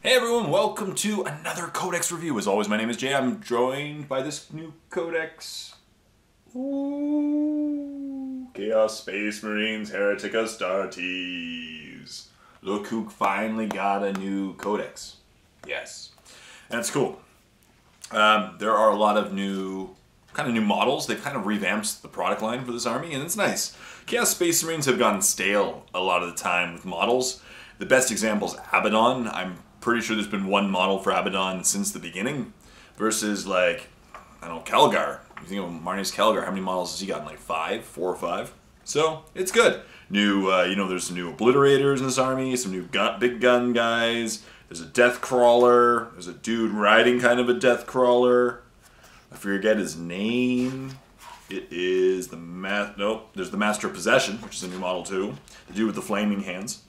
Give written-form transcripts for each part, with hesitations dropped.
Hey everyone, welcome to another Codex review. As always, my name is Jay. I'm joined by this new Codex. Ooh, Chaos Space Marines Heretic Astartes. Look who finally got a new Codex. Yes, and it's cool. There are a lot of new models. They've kind of revamped the product line for this army, and it's nice. Chaos Space Marines have gotten stale a lot of the time with models. The best example is Abaddon. I'm pretty sure there's been one model for Abaddon since the beginning, versus like, I don't know, Kelgar. You think of Marnie's Kelgar, how many models has he gotten? Like 4 or 5? So, it's good. New, there's some new Obliterators in this army, some new big gun guys, there's a Death Crawler, there's a dude riding kind of a Death Crawler. I forget his name. It is there's the Master of Possession, which is a new model too. The dude with the flaming hands.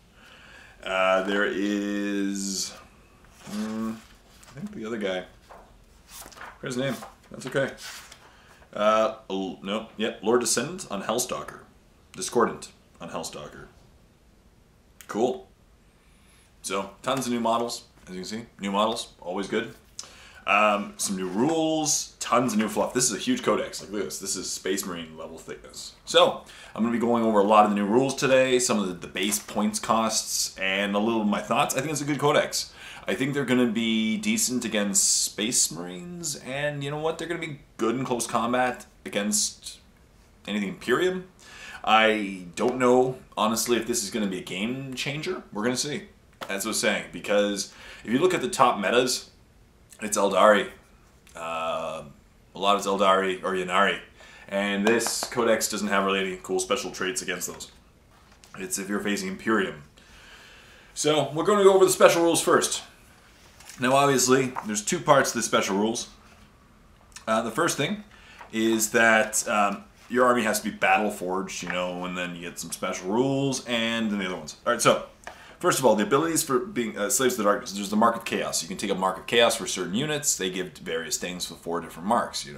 There is... I think the other guy. Where's his name? That's okay. Lord Descendant on Hellstalker. Discordant on Hellstalker. Cool. So, tons of new models, as you can see. New models, always good. Some new rules, tons of new fluff. This is a huge codex. Like this. This is Space Marine level thickness. So, I'm going to be going over a lot of the new rules today, some of the base points costs, and a little of my thoughts. I think it's a good codex. I think they're going to be decent against Space Marines, and you know what? They're going to be good in close combat against anything Imperium. I don't know, honestly, if this is going to be a game changer. We're going to see, as I was saying, because if you look at the top metas, it's Eldari. A lot of it's Eldari or Ynnari. And this codex doesn't have really any cool special traits against those. It's if you're facing Imperium. So, we're going to go over the special rules first. Now, obviously, there's two parts to the special rules. The first thing is that your army has to be battle forged, and then you get some special rules, and then the other ones. Alright, so, first of all, the abilities for being Slaves of the Darkness. There's the Mark of Chaos. You can take a Mark of Chaos for certain units. They give various things with 4 different marks,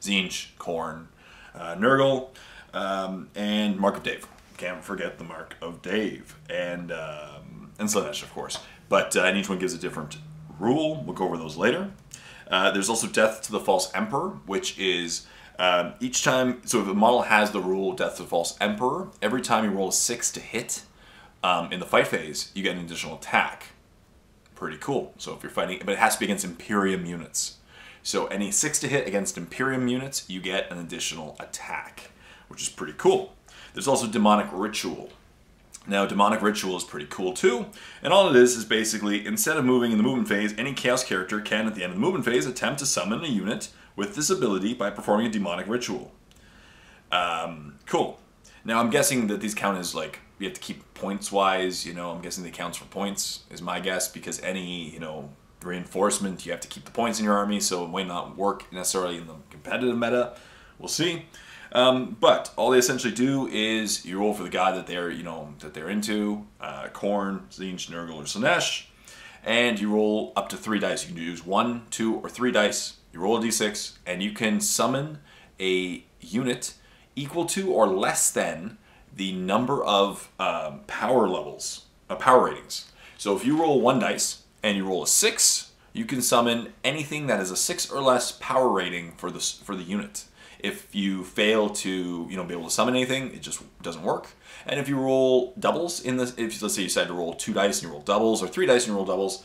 Tzeentch, Khorne, Nurgle, and Mark of Dave. Can't forget the Mark of Dave. And Slaanesh, of course. But and each one gives a different rule. We'll go over those later. There's also Death to the False Emperor, which is each time... So if a model has the rule Death to the False Emperor, every time you roll a 6 to hit in the fight phase, you get an additional attack. Pretty cool. So if you're fighting... But it has to be against Imperium units. So any 6 to hit against Imperium units, you get an additional attack, which is pretty cool. There's also Demonic Ritual. Now, Demonic Ritual is pretty cool too, and all it is basically, instead of moving in the movement phase, any Chaos character can, at the end of the movement phase, attempt to summon a unit with this ability by performing a Demonic Ritual. Cool. Now, I'm guessing that these count as, like, you have to keep points-wise, I'm guessing they count for points, is my guess, because any, reinforcement, you have to keep the points in your army, so it might not work necessarily in the competitive meta. We'll see. But all they essentially do is you roll for the god that they're, that they're into, Khorne, Tzeentch, Nurgle, or Slaanesh, and you roll up to 3 dice. You can use 1, 2, or 3 dice. You roll a d6, and you can summon a unit equal to or less than the number of power levels, power ratings. So if you roll 1 dice and you roll a 6, you can summon anything that is a 6 or less power rating for the unit. If you fail to, be able to summon anything, it just doesn't work. And if you roll doubles if let's say you decide to roll 2 dice and you roll doubles, or 3 dice and you roll doubles,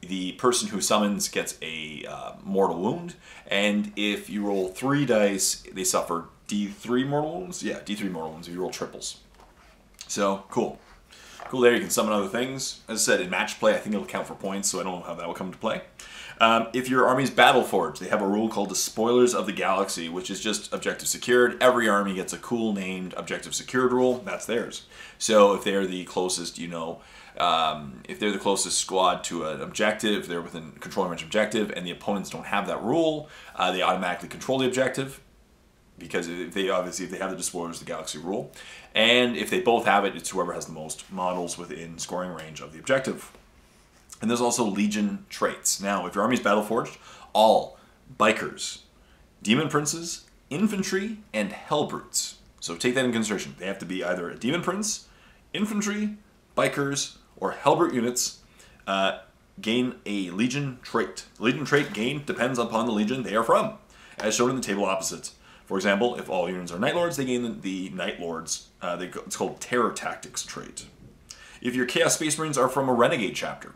the person who summons gets a mortal wound. And if you roll 3 dice, they suffer D3 mortal wounds. Yeah, D3 mortal wounds if you roll triples. So cool. Cool there, you can summon other things. As I said, in match play, I think it'll count for points, so I don't know how that will come into play. If your army's battle forged, they have a rule called the Spoilers of the Galaxy, which is just objective secured. Every army gets a cool named objective secured rule. That's theirs. So if they're the closest, if they're the closest squad to an objective, they're within controlling range objective, and the opponents don't have that rule, they automatically control the objective. Because if they have the Spoilers of the Galaxy rule. And if they both have it, it's whoever has the most models within scoring range of the objective. And there's also Legion traits. Now, if your army's battle-forged, all Bikers, Demon Princes, Infantry, and Hellbrutes. So take that in consideration. They have to be either a Demon Prince, Infantry, Bikers, or Hellbrute units gain a Legion trait. The Legion trait gain depends upon the Legion they are from, as shown in the table opposite. For example, if all units are Night Lords, they gain the Night Lords. It's called Terror Tactics trait. If your Chaos Space Marines are from a Renegade chapter,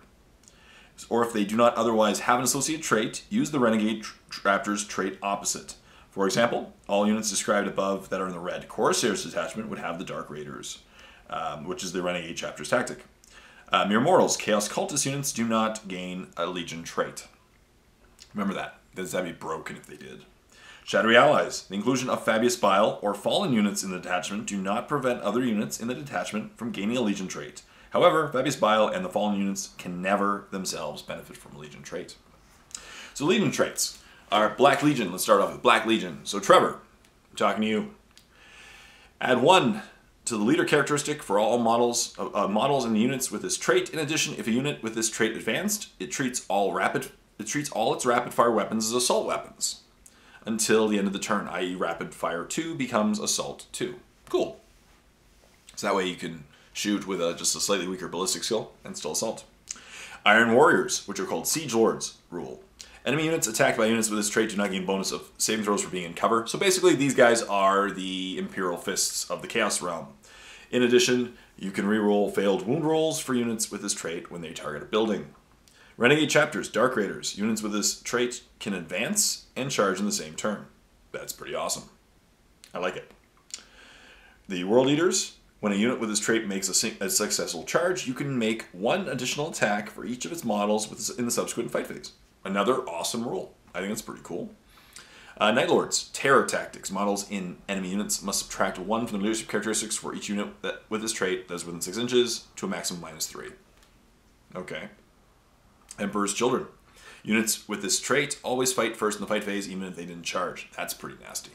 or if they do not otherwise have an associated trait, use the Renegade chapter's trait opposite. For example, all units described above that are in the red Corsairs detachment would have the Dark Raiders, which is the Renegade chapter's tactic. Mere Mortals, Chaos Cultist units do not gain a Legion trait. Remember that. That'd be broken if they did. Shadowy Allies. The inclusion of Fabius Bile or Fallen units in the detachment do not prevent other units in the detachment from gaining a Legion trait. However, Fabius Bile and the Fallen units can never themselves benefit from a Legion trait. So Legion traits are Black Legion. Let's start off with Black Legion. So Trevor, I'm talking to you. Add 1 to the leader characteristic for all models and units with this trait. In addition, if a unit with this trait advanced, it treats all its rapid fire weapons as assault weapons until the end of the turn, i.e. rapid fire 2 becomes assault 2. Cool. So that way you can shoot with just a slightly weaker ballistic skill and still assault. Iron Warriors, which are called Siege Lords rule. Enemy units attacked by units with this trait do not gain bonus of saving throws for being in cover. So basically these guys are the Imperial Fists of the Chaos Realm. In addition, you can reroll failed wound rolls for units with this trait when they target a building. Renegade Chapters, Dark Raiders. Units with this trait can advance and charge in the same turn. That's pretty awesome. I like it. The World Eaters. When a unit with this trait makes a successful charge, you can make 1 additional attack for each of its models in the subsequent fight phase. Another awesome rule. I think that's pretty cool. Night Lords, Terror Tactics. Models in enemy units must subtract 1 from the leadership characteristics for each unit with this trait that is within 6 inches to a maximum -3. Okay. Emperor's Children. Units with this trait always fight first in the fight phase even if they didn't charge. That's pretty nasty.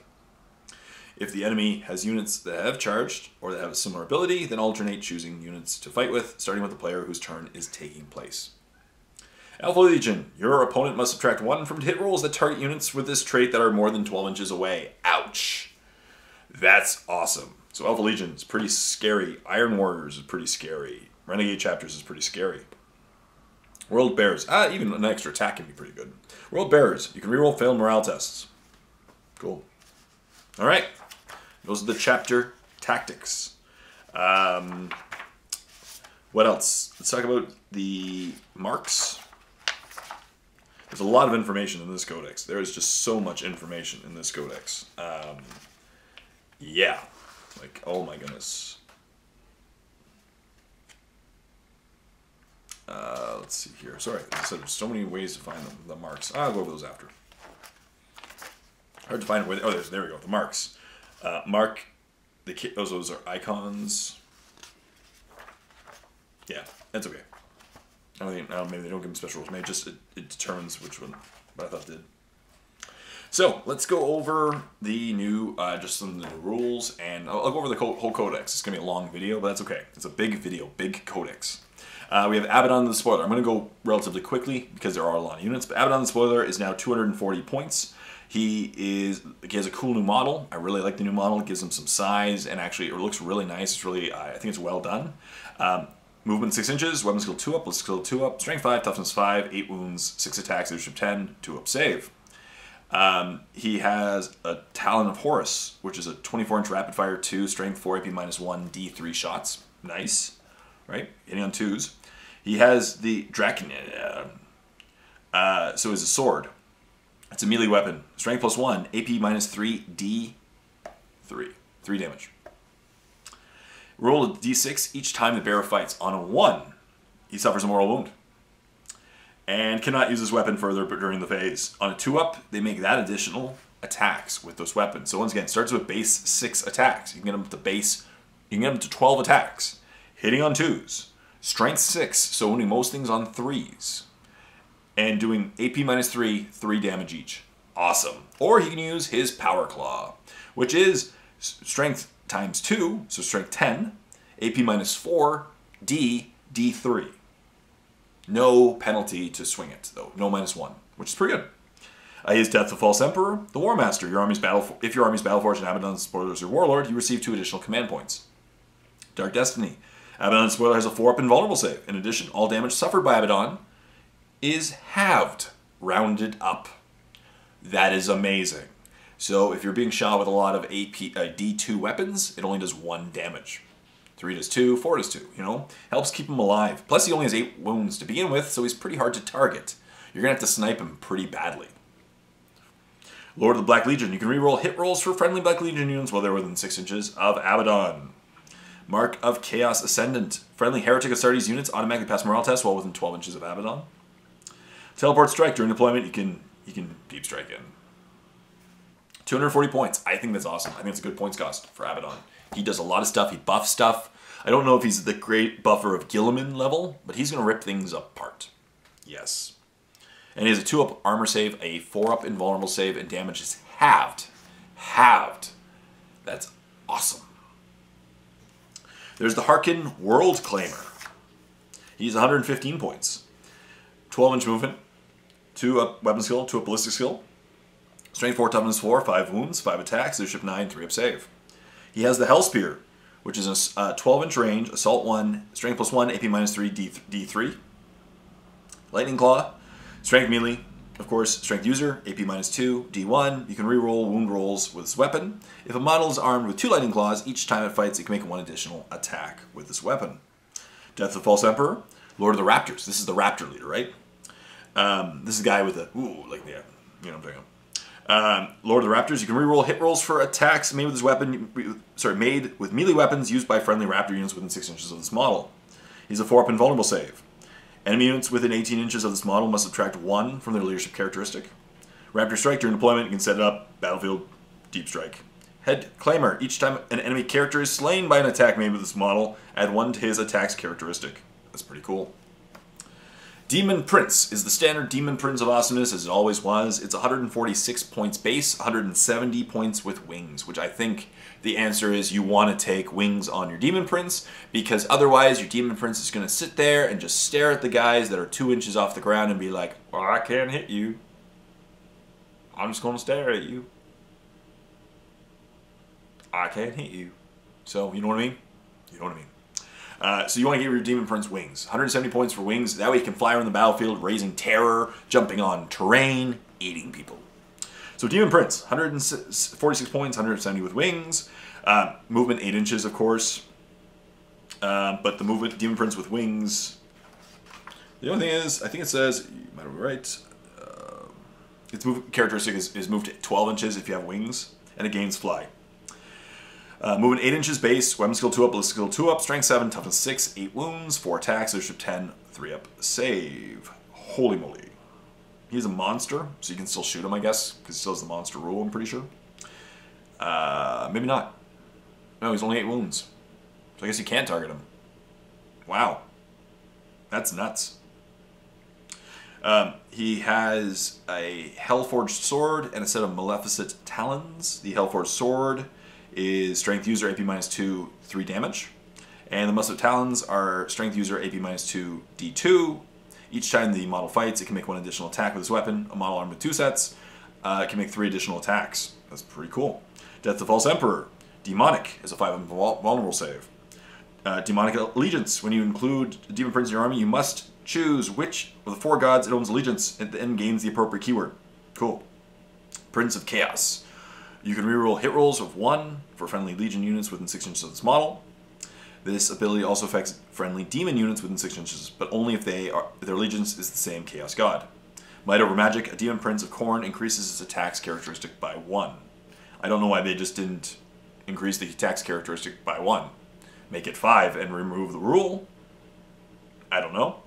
If the enemy has units that have charged or that have a similar ability, then alternate choosing units to fight with, starting with the player whose turn is taking place. Alpha Legion. Your opponent must subtract 1 from hit rolls that target units with this trait that are more than 12 inches away. Ouch. That's awesome. So Alpha Legion is pretty scary. Iron Warriors is pretty scary. Renegade Chapters is pretty scary. World Bears. Even an extra attack can be pretty good. World Bears. You can reroll failed morale tests. Cool. Alright. Those are the chapter tactics. What else? Let's talk about the marks. There's a lot of information in this codex. There is just so much information in this codex. Yeah. Like, oh my goodness. Let's see here. Sorry, I said there's so many ways to find the marks. I'll go over those after. Hard to find where. Oh, there we go. The marks. Mark. Those are icons. Yeah, that's okay. I don't think. Maybe they don't give them special rules. Maybe just it determines which one. But I thought it did. So let's go over the new, just some of the new rules, and I'll go over the whole codex. It's gonna be a long video, but that's okay. It's a big video, big codex. We have Abaddon the Spoiler. I'm going to go relatively quickly because there are a lot of units, but Abaddon the Spoiler is now 240 points. He has a cool new model. I really like the new model. It gives him some size, and actually it looks really nice. It's really, I think it's well done. Movement 6 inches, weapon skill 2 up, ballistic skill 2 up, strength 5, toughness 5, 8 wounds, 6 attacks, leadership 10, 2 up save. He has a Talon of Horus, which is a 24-inch rapid fire 2, strength 4, AP -1, D3 shots. Nice, right? Hitting on 2s. He has the Draken, so it's a sword. It's a melee weapon. Strength +1, AP -3, D3. 3 damage. Roll a D6 each time the bearer fights. On a 1, he suffers a mortal wound. And cannot use this weapon further during the phase. On a 2-up, they make that additional attacks with those weapons. So once again, it starts with base 6 attacks. You can get them to you can get them to 12 attacks. Hitting on 2s. Strength 6, so owning most things on 3s. And doing AP -3, 3 damage each. Awesome. Or he can use his Power Claw, which is strength ×2, so strength 10, AP -4, D3. No penalty to swing it, though. No -1, which is pretty good. He has Death of False Emperor, the War Master. If your army's Battleforged and Abaddon Spoilers or Warlord, you receive 2 additional command points. Dark Destiny. Abaddon Spoiler has a 4-up invulnerable save. In addition, all damage suffered by Abaddon is halved, rounded up. That is amazing. So if you're being shot with a lot of D2 weapons, it only does 1 damage. 3 does 2, 4 does 2, you know? Helps keep him alive. Plus he only has 8 wounds to begin with, so he's pretty hard to target. You're going to have to snipe him pretty badly. Lord of the Black Legion. You can reroll hit rolls for friendly Black Legion units while they're within 6 inches of Abaddon. Mark of Chaos Ascendant. Friendly Heretic Astartes units automatically pass morale tests while within 12 inches of Abaddon. Teleport Strike. During deployment, you can deep strike in. 240 points. I think that's awesome. I think it's a good points cost for Abaddon. He does a lot of stuff. He buffs stuff. I don't know if he's the great buffer of Guilliman level, but he's going to rip things apart. Yes. And he has a 2-up armor save, a 4-up invulnerable save, and damage is halved. Halved. That's awesome. There's the Harkin World Claimer. He's 115 points. 12-inch movement, 2-up weapon skill, 2-up ballistic skill. Strength 4, toughness 4, 5 wounds, 5 attacks, leadership 9, 3-up save. He has the Hell Spear, which is a 12-inch range, assault 1, strength +1, AP -3, D3. Lightning Claw, strength melee, of course, strength user, AP -2, D1. You can reroll wound rolls with this weapon. If a model is armed with 2 lightning claws, each time it fights, it can make 1 additional attack with this weapon. Death of the False Emperor, Lord of the Raptors. This is the Raptor leader, right? This is a guy with a, like, yeah, you know what I'm talking about. Lord of the Raptors, you can reroll hit rolls for attacks made with this weapon, made with melee weapons used by friendly Raptor units within 6 inches of this model. He's a 4-up invulnerable save. Enemy units within 18 inches of this model must subtract 1 from their leadership characteristic. Raptor Strike, during deployment, you can set it up, battlefield, deep strike. Head Claimer, each time an enemy character is slain by an attack made with this model, add 1 to his attack's characteristic. That's pretty cool. Demon Prince is the standard Demon Prince of awesomeness, as it always was. It's 146 points base, 170 points with wings, which I think the answer is you want to take wings on your Demon Prince, because otherwise your Demon Prince is going to sit there and just stare at the guys that are 2 inches off the ground and be like, well, I can't hit you. I'm just going to stare at you. I can't hit you. So, you know what I mean? You know what I mean. So you want to give your Demon Prince wings. 170 points for wings. That way you can fly around the battlefield, raising terror, jumping on terrain, eating people. So Demon Prince, 146 points, 170 with wings. Movement 8 inches, of course. But the movement, Demon Prince with wings. The only thing is, I think it says, you might be right, its movement characteristic is moved to 12 inches if you have wings, and it gains fly. Movement 8 inches base, weapon skill 2 up, ballistic skill 2 up, strength 7, toughness 6, 8 wounds, 4 attacks, leadership 10, 3-up save. Holy moly. He's a monster, so you can still shoot him, I guess, because he still has the monster rule, I'm pretty sure. Maybe not. No, he's only 8 wounds. So I guess you can't target him. Wow. That's nuts. He has a Hellforged sword and a set of Maleficent talons. The Hellforged sword is strength user, AP -2, 3 damage. And the Maleficent talons are strength user, AP -2, D2. Each time the model fights, it can make 1 additional attack with this weapon. A model armed with 2 sets it can make 3 additional attacks. That's pretty cool. Death of the False Emperor. Demonic is a 5-up vulnerable save. Demonic allegiance. When you include Demon Prince in your army, you must choose which of the 4 gods it owns allegiance and then gains the appropriate keyword. Cool. Prince of Chaos. You can reroll hit rolls of 1 for friendly Legion units within 6 inches of this model. This ability also affects friendly Demon units within 6 inches, but only if their allegiance is the same Chaos God. Might over Magic, a Demon Prince of Khorne increases its attacks characteristic by 1. I don't know why they just didn't increase the attacks characteristic by 1. Make it 5 and remove the rule. I don't know.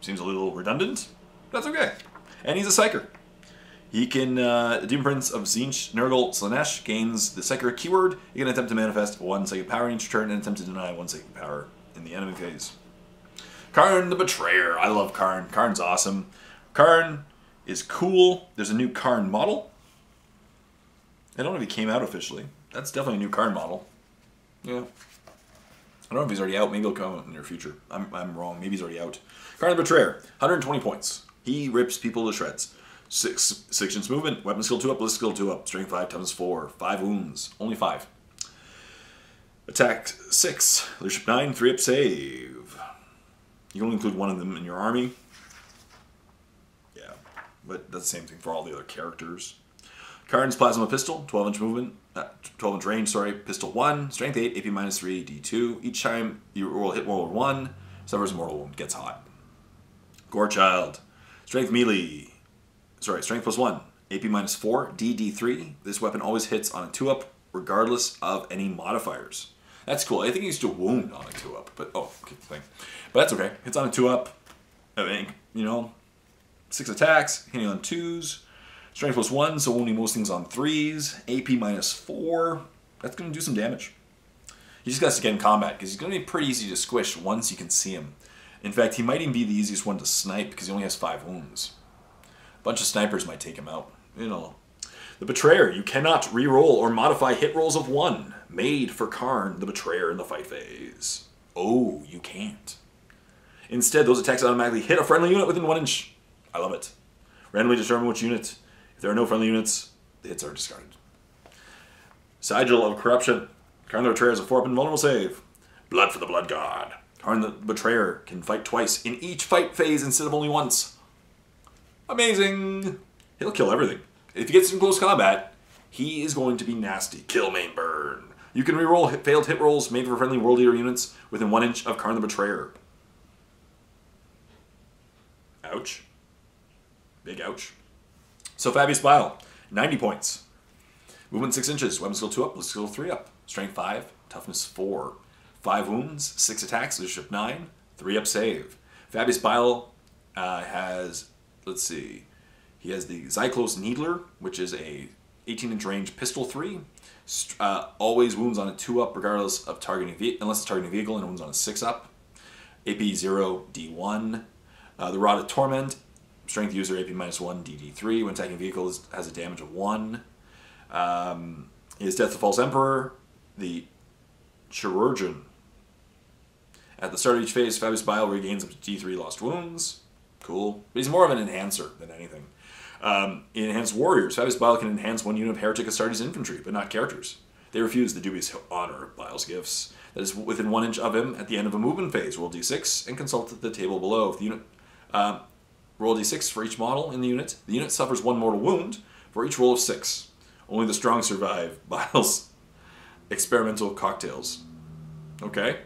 Seems a little redundant. That's okay. And he's a Psyker. He can, Demon Prince of Zinch, Nurgle, Slanesh gains the Psyker keyword. He can attempt to manifest 1 psychic power in each turn and attempt to deny 1 psychic power in the enemy phase. Karn the Betrayer. I love Karn. Karn's awesome. Karn is cool. There's a new Karn model. I don't know if he came out officially. That's definitely a new Karn model. Yeah. I don't know if he's already out. Maybe he'll come out in the near future. I'm wrong. Maybe he's already out. Karn the Betrayer. 120 points. He rips people to shreds. 6 inch movement, weapon skill 2 up, ballistic skill 2 up, strength 5, toughness 4, 5 wounds, only 5. Attack 6, leadership 9, 3-up save. You can only include 1 of them in your army. but that's the same thing for all the other characters. Karn's Plasma Pistol, 12-inch movement, 12-inch range, sorry. Pistol 1, Strength 8, AP -3, D2. Each time you roll a hit roll 1, suffers a mortal wound, gets hot. Gorechild, Strength Melee, sorry, Strength +1, AP -4, D3. This weapon always hits on a 2-up, regardless of any modifiers. That's cool. I think he's still wound on a 2-up, but oh, okay, thing. But that's okay. Hits on a 2-up. I think, you know, 6 attacks, hitting on 2s. Strength +1, so only most things on 3s. AP -4. That's going to do some damage. He just got to get in combat, because he's going to be pretty easy to squish once you can see him. In fact, he might even be the easiest one to snipe, because he only has 5 wounds. A bunch of snipers might take him out. You know. The Betrayer. You cannot re-roll or modify hit rolls of 1. Made for Karn, the Betrayer, in the fight phase. Oh, you can't. Instead, those attacks automatically hit a friendly unit within 1 inch. I love it. Randomly determine which unit. If there are no friendly units, the hits are discarded. Sigil of Corruption. Karn the Betrayer is a 4-up invulnerable save. Blood for the Blood God. Karn the Betrayer can fight twice in each fight phase instead of only once. Amazing! He'll kill everything. If he gets in close combat, he is going to be nasty. Kill, maim, burn. You can reroll failed hit rolls made for friendly World Eater units within 1 inch of Karn the Betrayer. Ouch. Big ouch. So Fabius Bile, 90 points. Movement 6 inches, weapon skill 2-up, ballistic skill 3-up. Strength 5, toughness 4. 5 wounds, 6 attacks, leadership 9, 3-up save. Fabius Bile has, let's see, he has the Zyclos Needler, which is a 18-inch range pistol 3. Always wounds on a 2-up regardless of targeting unless it's targeting vehicle, and wounds on a 6-up. AP 0, D1. The Rod of Torment, Strength User, AP -1, DD3. When attacking vehicles, has a damage of 1. He has Death of False Emperor, the Chirurgeon. At the start of each phase, Fabius Bile regains up to D3 lost wounds. Cool. But he's more of an enhancer than anything. Enhanced Warriors. Fabius Bile can enhance 1 unit of Heretic Astartes infantry, but not characters. They refuse the dubious honor of Bile's gifts. That is within 1 inch of him at the end of a movement phase. Roll D6 and consult the table below. If the unit roll D6 for each model in the unit. The unit suffers 1 mortal wound for each roll of 6. Only the strong survive Bile's experimental cocktails. Okay.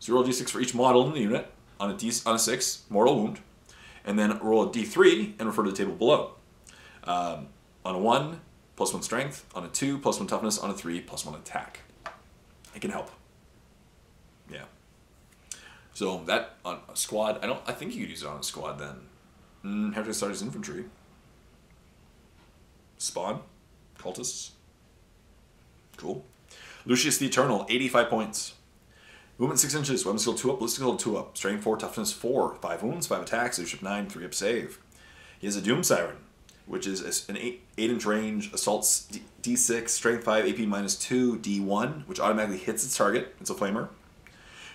So you roll D6 for each model in the unit on a 6 mortal wound, and then roll a D3 and refer to the table below. On a 1, +1 strength. On a 2, +1 toughness. On a 3, +1 attack. It can help. Yeah. So that on a squad, I think you could use it on a squad then. Heretic Astartes infantry. Spawn. Cultists. Cool. Lucius the Eternal, 85 points. Movement 6 inches, weapon skill 2-up, ballistic skill 2-up, strength 4, toughness 4, 5 wounds, 5 attacks, leadership 9, 3-up save. He has a Doom Siren, which is an 8-inch range, assault D6, strength 5, AP -2, D1, which automatically hits its target. It's a flamer.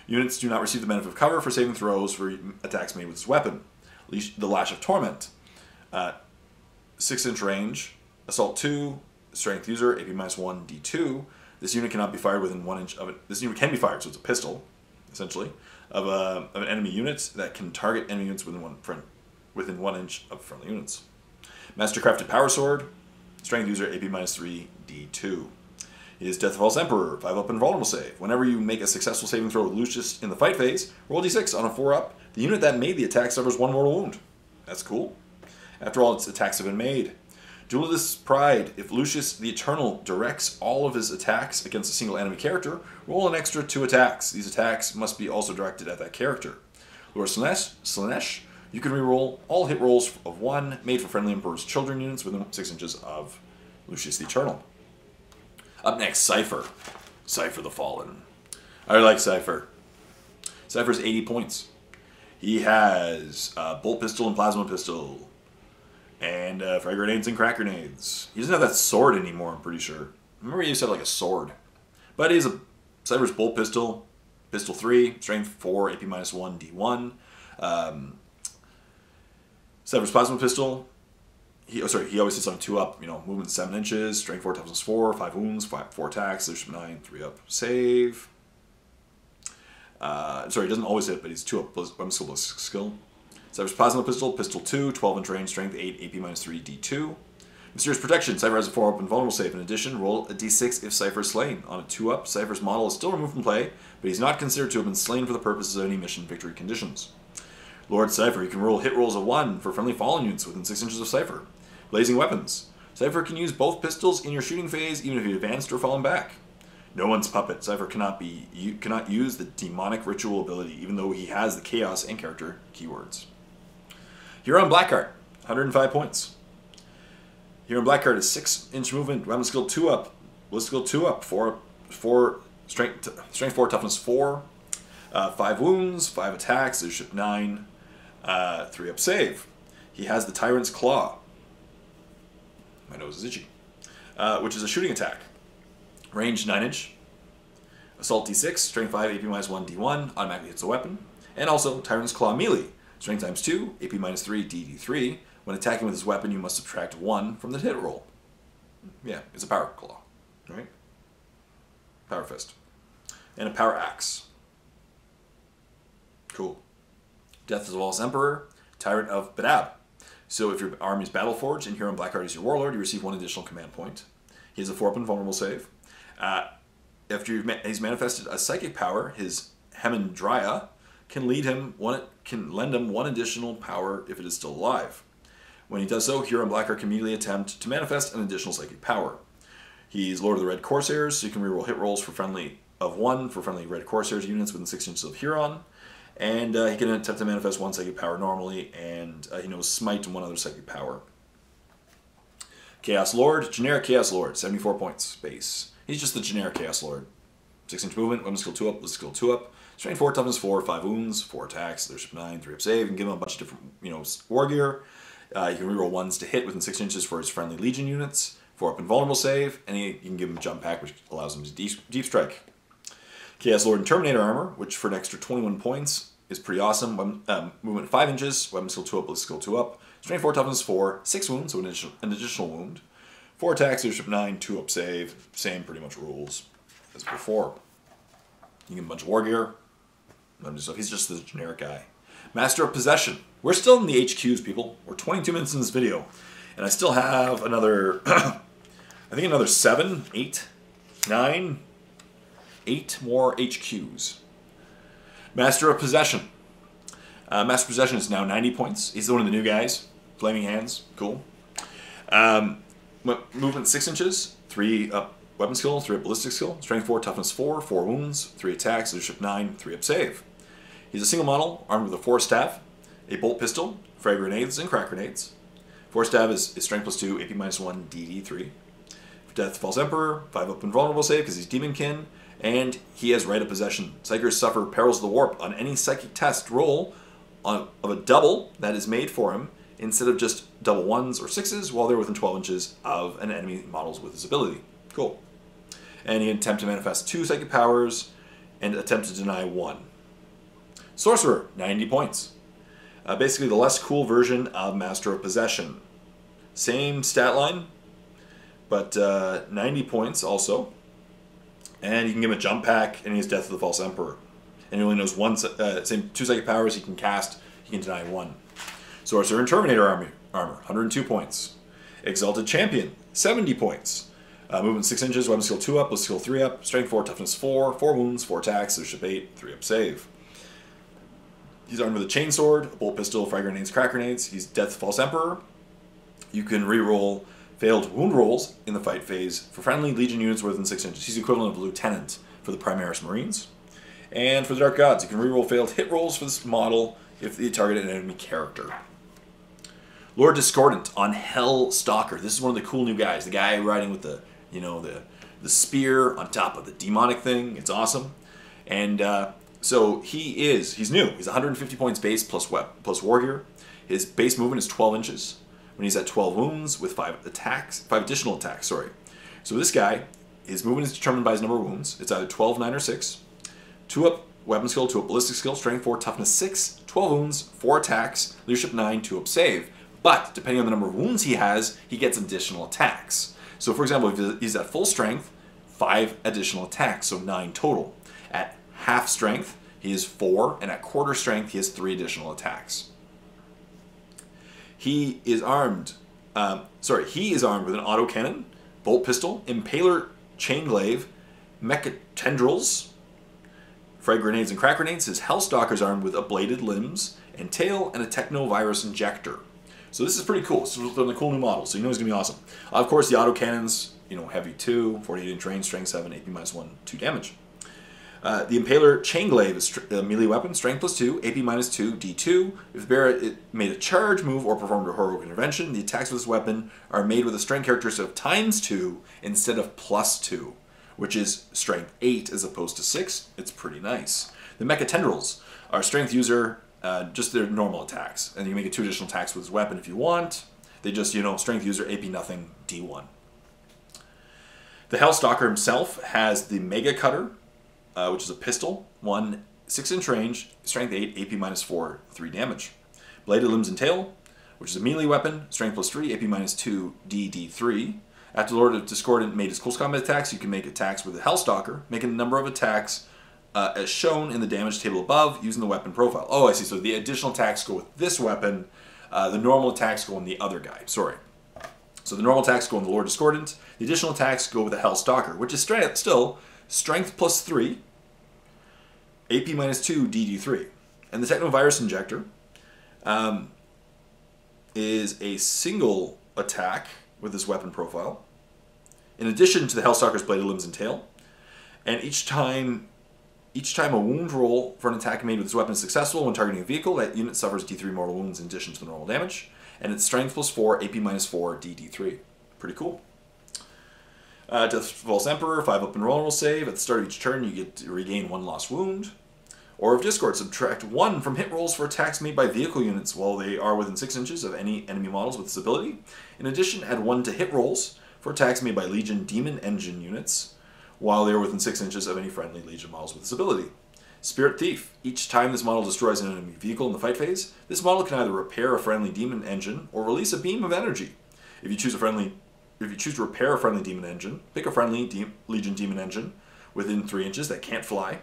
Units do not receive the benefit of cover for saving throws for attacks made with this weapon. The Lash of Torment, 6-inch range, assault 2, strength user, AP -1, D2. This unit cannot be fired within 1 inch of it. This unit can be fired, so it's a pistol, essentially, of an enemy unit that can target enemy units within 1 inch of friendly units. Mastercrafted Power Sword, strength user, AP -3, D2. He is Death of False Emperor, 5-up invulnerable save. Whenever you make a successful saving throw with Lucius in the fight phase, roll D6 on a 4-up. The unit that made the attack suffers 1 mortal wound. That's cool. After all its attacks have been made. Duelist's Pride. If Lucius the Eternal directs all of his attacks against a single enemy character, roll an extra 2 attacks. These attacks must be also directed at that character. Lord Slanesh. You can reroll all hit rolls of 1 made for friendly Emperor's Children units within 6 inches of Lucius the Eternal. Up next, Cypher. Cypher the Fallen. I like Cypher. Cypher's 80 points. He has Bolt Pistol and Plasma Pistol. And frag grenades and crack grenades. He doesn't have that sword anymore, I'm pretty sure. I remember he used to have like a sword. But he's a Cypher's Bolt Pistol. Pistol 3, strength 4, AP -1, D1. Cypher's Plasma Pistol. He always hits on 2-up, movement 7 inches, strength 4, toughness 4, 5 wounds, 4 attacks, leadership 9, 3-up save. Sorry, he doesn't always hit, but he's 2-up weapon skill. Cypher's Plasma Pistol, Pistol 2, 12-inch range, Strength 8, AP -3, D2. Mysterious Protection, Cypher has a 4-up and vulnerable save. In addition, roll a D6 if Cypher is slain. On a 2-up, Cypher's model is still removed from play, but he's not considered to have been slain for the purposes of any mission victory conditions. Lord Cypher, you can roll hit rolls of 1 for friendly fallen units within 6 inches of Cypher. Blazing Weapons. Cypher can use both pistols in your shooting phase, even if you advanced or fallen back. No One's Puppet. Cypher cannot use the demonic ritual ability, even though he has the chaos and character keywords. Huron Blackheart, 105 points. Huron Blackheart is 6-inch movement, weapon skill 2-up, ballistic skill 2-up, 4 strength 4, toughness 4, 5 wounds, 5 attacks, leadership 9, 3-up save. He has the Tyrant's Claw. My nose is itchy. Which is a shooting attack. Range 9-inch. Assault D6, strength 5, AP -1, D1, automatically hits a weapon. And also Tyrant's Claw melee. Strength times 2, AP -3, DD3. When attacking with his weapon, you must subtract 1 from the hit roll. Yeah, it's a power claw, right? Power fist. And a power axe. Cool. Death of the False Emperor, Tyrant of Badab. So if your army is Battleforged and Huron Blackheart is your warlord, you receive 1 additional command point. He has a 4-up and vulnerable save. After he's manifested a psychic power, his Hemendrya can lend him 1 additional power if it is still alive. When he does so, Huron Blackheart can immediately attempt to manifest an additional psychic power. He's Lord of the Red Corsairs, so you can reroll hit rolls of 1 for friendly Red Corsairs units within 6 inches of Huron. And he can attempt to manifest 1 psychic power normally, and he knows Smite and 1 other psychic power. Chaos Lord, generic Chaos Lord, 74 points base. He's just the generic Chaos Lord. 6-inch movement, weapon skill 2-up, ballistic skill 2-up, strength 4, toughness 4, 5 wounds, 4 attacks, leadership 9, 3-up save. You can give him a bunch of different, war gear. You can reroll 1s to hit within 6 inches for his friendly Legion units, 4-up and vulnerable save, and you can give him a jump pack, which allows him to deep strike. Chaos Lord and Terminator armor, which for an extra 21 points is pretty awesome. Movement 5 inches, weapon skill 2-up, ballistic skill 2-up, strength 4, toughness 4, 6 wounds, so an additional wound, 4 attacks, leadership 9, 2-up save, same pretty much rules as before. You give him a bunch of war gear, he's just the generic guy. Master of Possession. We're still in the HQs, people. We're 22 minutes in this video, and I still have another, I think another 7, 8, 9, 8 more HQs. Master of Possession. Master of Possession is now 90 points. He's one of the new guys. Flaming Hands. Cool. Movement 6 inches. 3-up weapon skill, 3-up ballistic skill. Strength 4, toughness 4, 4 wounds, 3 attacks, leadership 9, 3-up save. He's a single model, armed with a force staff, a bolt pistol, frag grenades, and crack grenades. Force staff is strength +2, AP -1, DD3. Death False Emperor, 5-up and vulnerable save because he's Demonkin, and he has Right of Possession. Psychers suffer Perils of the Warp on any psychic test roll of a double that is made for him, instead of just double 1s or 6s while they're within 12 inches of an enemy models with this ability. Cool. And he can attempt to manifest 2 psychic powers and attempt to deny 1. Sorcerer, 90 points. Basically the less cool version of Master of Possession. Same stat line, but 90 points also. And you can give him a jump pack, and he has Death of the False Emperor. And he only knows 2 psychic powers he can cast, he can deny 1. Sorcerer and Terminator armor, 102 points. Exalted Champion, 70 points. Movement 6 inches, weapon skill 2-up, ballistic skill 3-up, strength 4, toughness 4, 4 wounds, 4 attacks, leadership 8, 3-up save. He's armed with a chainsword, a bolt pistol, frag grenades, crack grenades. He's Death False Emperor. You can re-roll failed wound rolls in the fight phase for friendly Legion units within 6 inches. He's the equivalent of a lieutenant for the Primaris Marines. And for the Dark Gods, you can re-roll failed hit rolls for this model if you target an enemy character. Lord Discordant on Hell Stalker. This is one of the cool new guys. The guy riding with the spear on top of the demonic thing. It's awesome. And so he's new. He's 150 points base plus war gear. His base movement is 12 inches. When he's at 12 wounds with 5 additional attacks, sorry. So this guy, his movement is determined by his number of wounds. It's either 12, 9, or 6. 2-up weapon skill, 2-up ballistic skill, strength 4, toughness 6, 12 wounds, 4 attacks, leadership 9, 2-up save. But depending on the number of wounds he has, he gets additional attacks. So for example, if he's at full strength, 5 additional attacks, so 9 total. At half strength, he has 4, and at quarter strength, he has 3 additional attacks. He is armed. He is armed with an autocannon, bolt pistol, impaler, chain glaive, mecha tendrils, frag grenades, and crack grenades. His Hellstalker is armed with ablated limbs and tail and a technovirus injector. So this is pretty cool. This is one of the cool new models, so you know it's going to be awesome. Of course, the autocannons, you know, heavy 2, 48-inch range, strength 7, AP -1, 2 damage. The Impaler Chain Glaive is a melee weapon, strength +2, AP -2, D2. If the bearer made a charge move or performed a heroic intervention, the attacks with this weapon are made with a strength characteristic of ×2 instead of +2, which is strength 8 as opposed to 6. It's pretty nice. The Mecha Tendrils are strength user, just their normal attacks, and you can make 2 additional attacks with this weapon if you want. They just, you know, strength user, AP nothing, D1. The Hellstalker himself has the Mega Cutter, which is a pistol, 1 6-inch range, strength 8, AP -4, 3 damage. Bladed limbs and tail, which is a melee weapon, strength +3, AP -2, D3. After the Lord of Discordant made his close combat attacks, you can make attacks with the Hellstalker, making a number of attacks as shown in the damage table above using the weapon profile. Oh, I see. So the additional attacks go with this weapon. The normal attacks go on the other guy. Sorry. So the normal attacks go on the Lord Discordant. The additional attacks go with the Hellstalker, which is still strength +3, AP -2, DD3. And the Technovirus Injector is a single attack with this weapon profile, in addition to the Hellstalker's bladed limbs and tail. And each time a wound roll for an attack made with this weapon is successful when targeting a vehicle, that unit suffers D3 mortal wounds in addition to the normal damage. And it's strength +4, AP -4, DD3. Pretty cool. Death of False Emperor, 5 up and roll save. At the start of each turn, you get to regain 1 lost wound. Or of Discord, subtract 1 from hit rolls for attacks made by vehicle units while they are within 6 inches of any enemy models with this ability. In addition, add 1 to hit rolls for attacks made by Legion Demon Engine units while they are within 6 inches of any friendly Legion models with this ability. Spirit Thief. Each time this model destroys an enemy vehicle in the fight phase, this model can either repair a friendly demon engine or release a beam of energy. If you choose to repair a friendly demon engine, pick a friendly Legion Demon Engine within 3 inches that can't fly.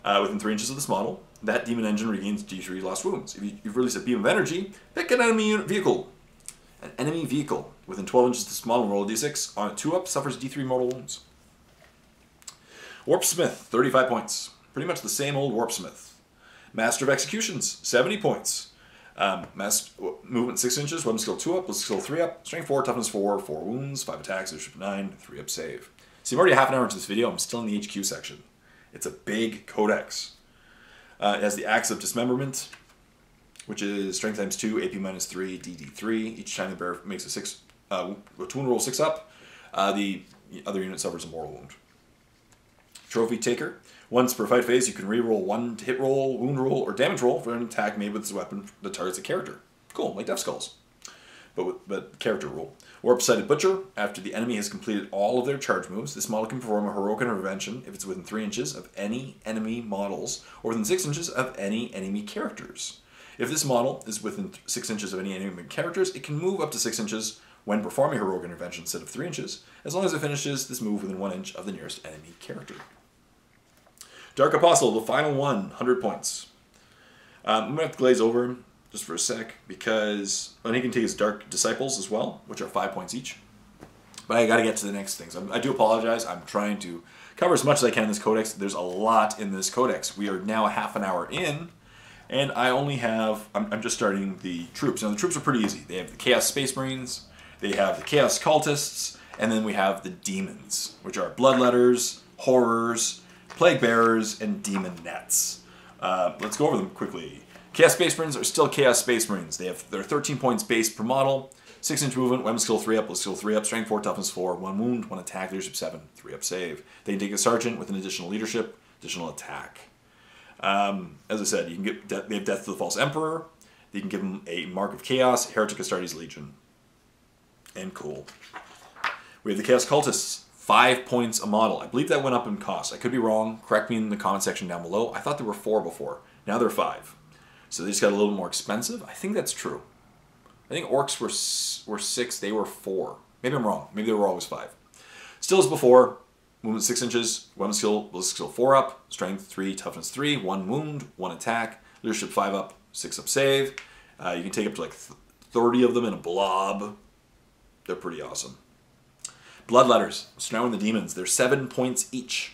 Within 3 inches of this model, that demon engine regains D3 lost wounds. If you release a beam of energy, pick an enemy vehicle. An enemy vehicle within 12 inches of this model, roll a D6. On a 2-up, suffers D3 mortal wounds. Warpsmith, 35 points. Pretty much the same old Warpsmith. Master of Executions, 70 points. Movement 6 inches, weapon skill 2 up, ballistic skill 3 up, strength 4, toughness 4, 4 wounds, 5 attacks, leadership 9, 3 up save. See, I'm already half an hour into this video, I'm still in the HQ section. It's a big codex. It has the Axe of Dismemberment, which is strength ×2, AP -3, DD3. Each time the bearer makes a wound roll 6 up, the other unit suffers a mortal wound. Trophy Taker. Once per fight phase, you can reroll 1 to hit roll, wound roll, or damage roll for an attack made with this weapon that targets a character. Cool, like Death Skulls, but character rule. Warp-Sighted Butcher. After the enemy has completed all of their charge moves, this model can perform a heroic intervention if it's within 3 inches of any enemy models or within 6 inches of any enemy characters. If this model is within 6 inches of any enemy characters, it can move up to 6 inches when performing a heroic intervention instead of 3 inches, as long as it finishes this move within 1 inch of the nearest enemy character. Dark Apostle, the final one, 100 points. I'm going to have to glaze over him just for a sec, because he can take his Dark Disciples as well, which are 5 points each. But I got to get to the next things. I do apologize. I'm trying to cover as much as I can in this codex. There's a lot in this codex. We are now half an hour in, and I only have... I'm just starting the troops. Now, the troops are pretty easy. They have the Chaos Space Marines, they have the Chaos Cultists, and then we have the Demons, which are Bloodletters, Horrors, Plague Bearers, and Demon Nets. Let's go over them quickly. Chaos Space Marines are still Chaos Space Marines. They're 13 points base per model, 6-inch movement, weapon skill 3 up, ballistic skill 3 up, strength 4, toughness 4, 1 wound, 1 attack, leadership 7, 3 up save. They can take a sergeant with an additional leadership, additional attack. As I said, you can get they have Death to the False Emperor. You can give them a Mark of Chaos, Heretic Astartes Legion. And cool. We have the Chaos Cultists. 5 points a model. I believe that went up in cost. I could be wrong. Correct me in the comment section down below. I thought there were 4 before. Now they're 5. So they just got a little more expensive. I think that's true. I think orcs were 6. They were 4. Maybe I'm wrong. Maybe they were always 5. Still as before. Movement 6 inches. Weapon skill, ballistic skill 4 up. Strength 3, toughness 3. 1 wound, 1 attack. Leadership 5 up, 6 up save. You can take up to like 30 of them in a blob. They're pretty awesome. Bloodletters, surrounding the demons. They're 7 points each.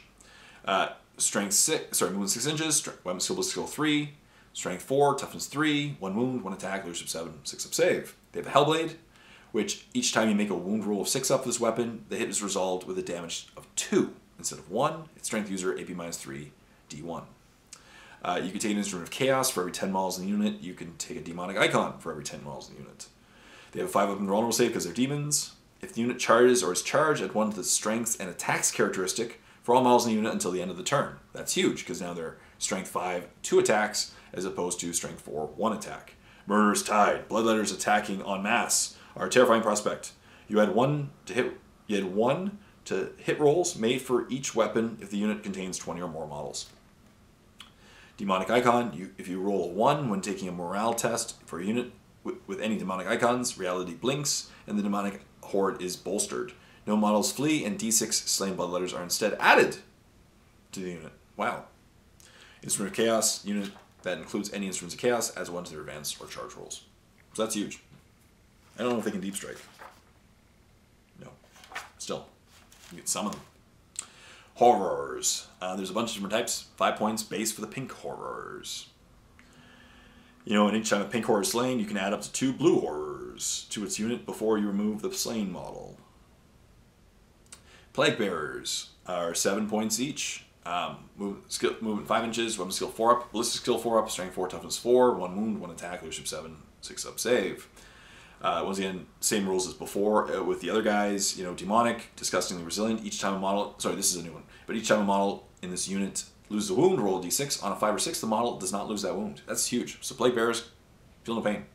Strength 6, movement 6 inches, weapon skill 3, strength 4, toughness 3, 1 wound, 1 attack, leadership 7, 6 up save. They have a Hellblade, which each time you make a wound roll of 6 up for this weapon, the hit is resolved with a damage of 2 instead of 1. Its strength user AP -3, D1. You can take an instrument of chaos for every 10 models in the unit. You can take a demonic icon for every 10 models in the unit. They have a 5 up and vulnerable save because they're demons. If the unit charges or is charged, add 1 to the strengths and attacks characteristic for all models in the unit until the end of the turn. That's huge because now they're strength 5, 2 attacks as opposed to strength 4, 1 attack. Murderous Tide. Bloodletters attacking en masse are a terrifying prospect. You add 1 to hit. You add 1 to hit rolls made for each weapon if the unit contains 20 or more models. Demonic icon. If you roll a 1 when taking a morale test for a unit with any demonic icons, reality blinks and the demonic horde is bolstered. No models flee, and D6 slain bloodletters are instead added to the unit. Wow. Instrument of Chaos, unit that includes any instruments of chaos, adds 1 to their advance or charge rolls. So that's huge. I don't know if they can deep strike. No. Still, you get some of them. Horrors. There's a bunch of different types. 5 points base for the pink horrors. You know, and each time a pink horror is slain, you can add up to 2 blue horrors to its unit before you remove the slain model. Plague Bearers are 7 points each. Movement 5 inches, weapon skill 4 up, ballistic skill 4 up, strength 4, toughness 4, 1 wound, 1 attack, leadership 7, 6 up save. Once again, same rules as before with the other guys. You know, demonic, disgustingly resilient. Each time a model, sorry, this is a new one, but each time a model in this unit loses a wound, roll a d6. On a 5 or 6, the model does not lose that wound. That's huge. So Plague Bearers, feel no pain.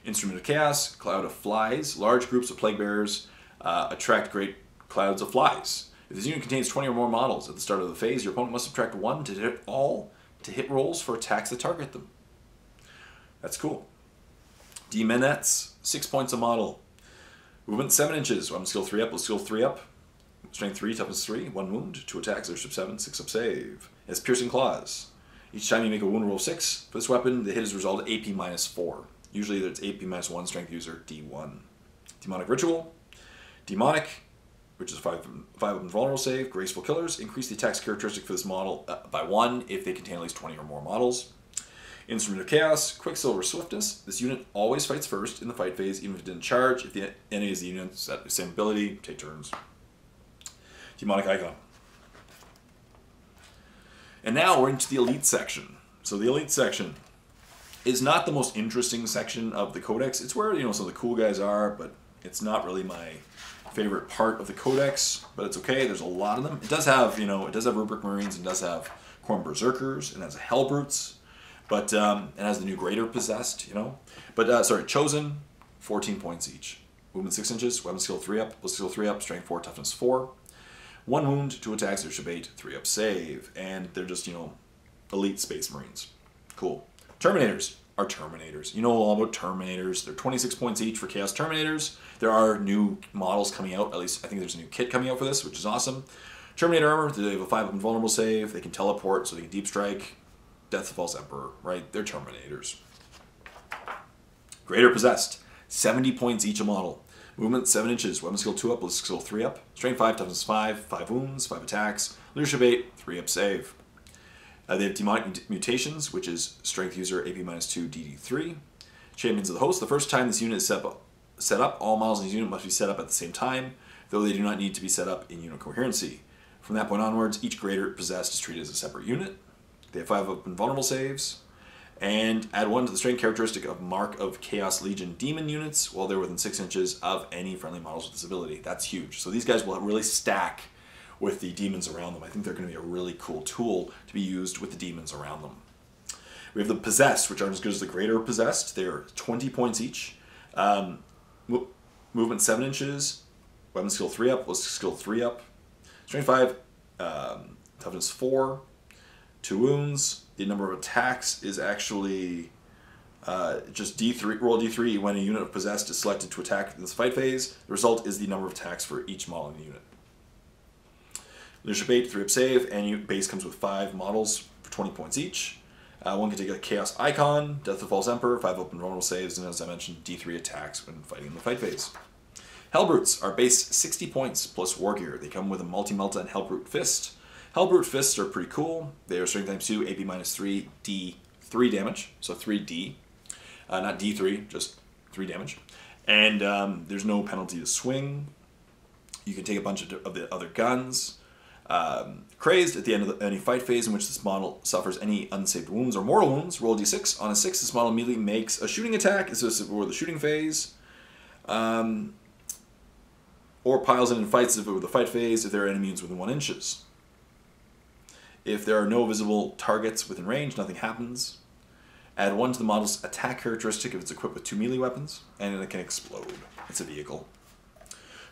Instrument of Chaos, Cloud of Flies. Large groups of Plague Bearers attract great clouds of flies. If this unit contains 20 or more models at the start of the phase, your opponent must subtract 1 to hit all to hit rolls for attacks that target them. That's cool. Demonettes, 6 points a model. Movement 7 inches, weapon skill 3 up, skill 3 up. Strength 3, toughness 3, 1 wound, 2 attacks, leadership 7, 6 up save. It has piercing claws. Each time you make a wound roll of 6 for this weapon, the hit is resolved AP -4. Usually it's AP -1, strength user D1. Demonic Ritual. Demonic, which is 5 up and vulnerable save. Graceful Killers. Increase the attacks characteristic for this model by 1 if they contain at least 20 or more models. Instrument of Chaos. Quicksilver Swiftness. This unit always fights first in the fight phase, even if it didn't charge. If the enemy is the unit, set the same ability, take turns. Demonic Icon. And now we're into the Elite section. So the Elite section is not the most interesting section of the Codex. It's where, you know, some of the cool guys are, but it's not really my favorite part of the Codex, but it's okay. There's a lot of them. It does have, you know, it does have Rubric Marines, and does have Khorne Berserkers, and has a Hellbrutes, but it has the new Greater Possessed, you know. But sorry, Chosen, 14 points each. Movement 6 inches, weapon skill 3 up, skill 3 up, strength 4, toughness 4. 1 wound, 2 attacks, leadership 8, 3 up save, and they're just, you know, elite Space Marines. Cool. Terminators are Terminators. You know all about Terminators. They're 26 points each for Chaos Terminators. There are new models coming out. At least I think there's a new kit coming out for this, which is awesome. Terminator armor. They have a 5 up invulnerable save. They can teleport, so they can deep strike. Death of the False Emperor. Right? They're Terminators. Greater Possessed. 70 points each a model. Movement 7 inches. Weapon skill 2 up. Ballistic skill 3 up. Strength 5. Toughness 5. 5 wounds. 5 attacks. Leadership 8. 3 up save. They have Demonic Mutations, which is Strength User AP -2 DD3. Champions of the Host. The first time this unit is set up, all models in this unit must be set up at the same time, though they do not need to be set up in unit coherency. From that point onwards, each Greater Possessed is treated as a separate unit. They have 5 up and vulnerable saves, and add 1 to the strength characteristic of Mark of Chaos Legion Demon units while they're within 6 inches of any friendly models with this ability. That's huge. So these guys will really stack with the demons around them. I think they're going to be a really cool tool to be used with the demons around them. We have the Possessed, which aren't as good as the Greater Possessed. They're 20 points each. Movement 7 inches. Weapon skill 3 up. Ballistic skill 3 up. Strength 5. Toughness 4. 2 wounds. The number of attacks is actually just D3. Roll D3 when a unit of Possessed is selected to attack in this fight phase. The result is the number of attacks for each model in the unit. Leadership 8, 3 up save, and your base comes with 5 models for 20 points each. One can take a Chaos Icon, Death of the False Emperor, 5 open vulnerable saves, and as I mentioned, D3 attacks when fighting in the fight phase. Hellbrutes are base 60 points plus war gear. They come with a multi-melta and Hellbrute Fist. Hellbrute Fists are pretty cool. They are strength times 2, AP minus 3, D3 damage, so 3D. Not D3, just 3 damage. And there's no penalty to swing. You can take a bunch of the other guns. Crazed, at the end of any fight phase in which this model suffers any unsaved wounds or mortal wounds, roll a d6. On a 6, this model immediately makes a shooting attack. This is for the shooting phase. Or piles in and fights if it were the fight phase if there are enemies within 1 inches. If there are no visible targets within range, nothing happens. Add 1 to the model's attack characteristic if it's equipped with 2 melee weapons, and it can explode. It's a vehicle.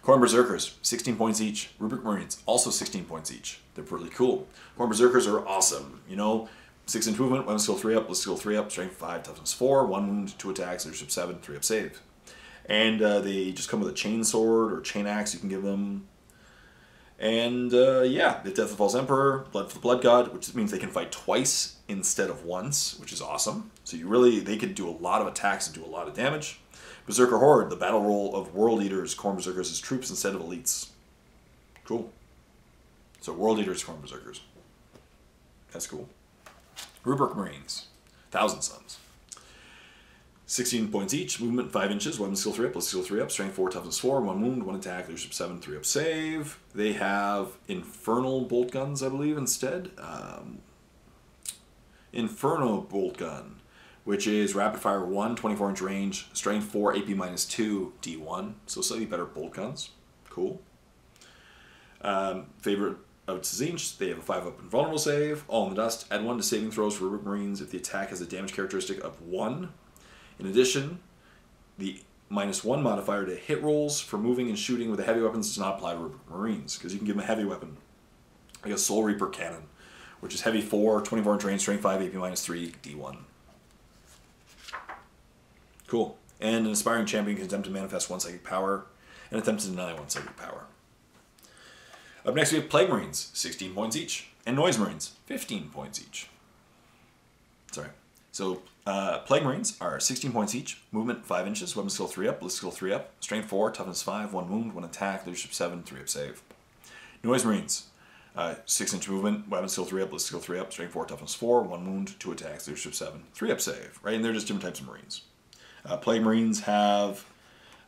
Khorne Berserkers, 16 points each. Rubric Marines, also 16 points each. They're pretty cool. Khorne Berserkers are awesome. You know, 6 inch movement, weapon skill 3 up, ballistic skill 3 up, strength 5, toughness 4, 1 wound, 2 attacks, leadership 7, 3 up save. And they just come with a chain sword or chain axe you can give them. And yeah, the Death of the False Emperor, Blood for the Blood God, which means they can fight twice instead of once, which is awesome. So they could do a lot of attacks and do a lot of damage. Berserker Horde, the battle roll of World Eaters, Khorne Berserkers as troops instead of elites. Cool. So World Eaters, Khorne Berserkers. That's cool. Rubric Marines, 1,000 Suns. 16 points each, movement 5 inches, weapon skill 3 up, ballistic skill 3 up, strength 4, toughness 4, 1 wound, 1 attack, leadership 7, 3 up save. They have Infernal Bolt Guns, I believe, instead. Inferno Bolt Gun, which is rapid fire 1, 24 inch range, strength 4, AP minus 2, D1. So slightly better bolt guns. Cool. Favorite of Tzinch, they have a 5 up and vulnerable save. All in the dust. Add 1 to saving throws for Rubric Marines if the attack has a damage characteristic of 1. In addition, the -1 modifier to hit rolls for moving and shooting with the heavy weapons does not apply to Rubric Marines, because you can give them a heavy weapon, like a Soul Reaper Cannon, which is heavy 4, 24 inch range, strength 5, AP minus 3, D1. Cool. And an aspiring champion can attempt to manifest 1 psychic power and attempt to deny 1 psychic power. Up next we have Plague Marines, 16 points each, and Noise Marines, 15 points each. Sorry. So, Plague Marines are 16 points each, movement 5 inches, weapon skill 3 up, ballistic skill 3 up, strength 4, toughness 5, 1 wound, 1 attack, leadership 7, 3 up save. Noise Marines, 6 inch movement, weapon skill 3 up, ballistic skill 3 up, strength 4, toughness 4, 1 wound, 2 attacks, leadership 7, 3 up save. Right, and they're just different types of Marines. Plague Marines have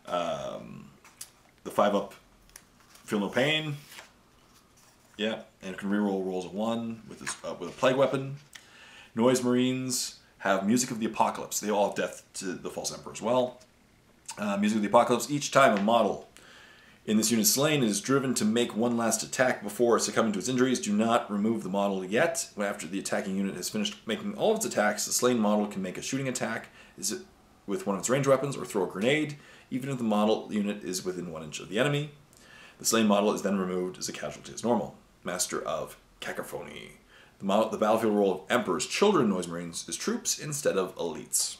the 5 up, Feel No Pain, yeah, and can reroll rolls of 1 with a Plague Weapon. Noise Marines have Music of the Apocalypse. They all have Death to the False Emperor as well. Music of the Apocalypse, each time a model in this unit slain is driven to make 1 last attack before succumbing to its injuries. Do not remove the model yet. After the attacking unit has finished making all of its attacks, the slain model can make a shooting attack with 1 of its ranged weapons or throw a grenade, even if the model unit is within 1 inch of the enemy. The slain model is then removed as a casualty as normal. Master of Cacophony. The battlefield role of Emperor's Children Noise Marines is troops instead of elites.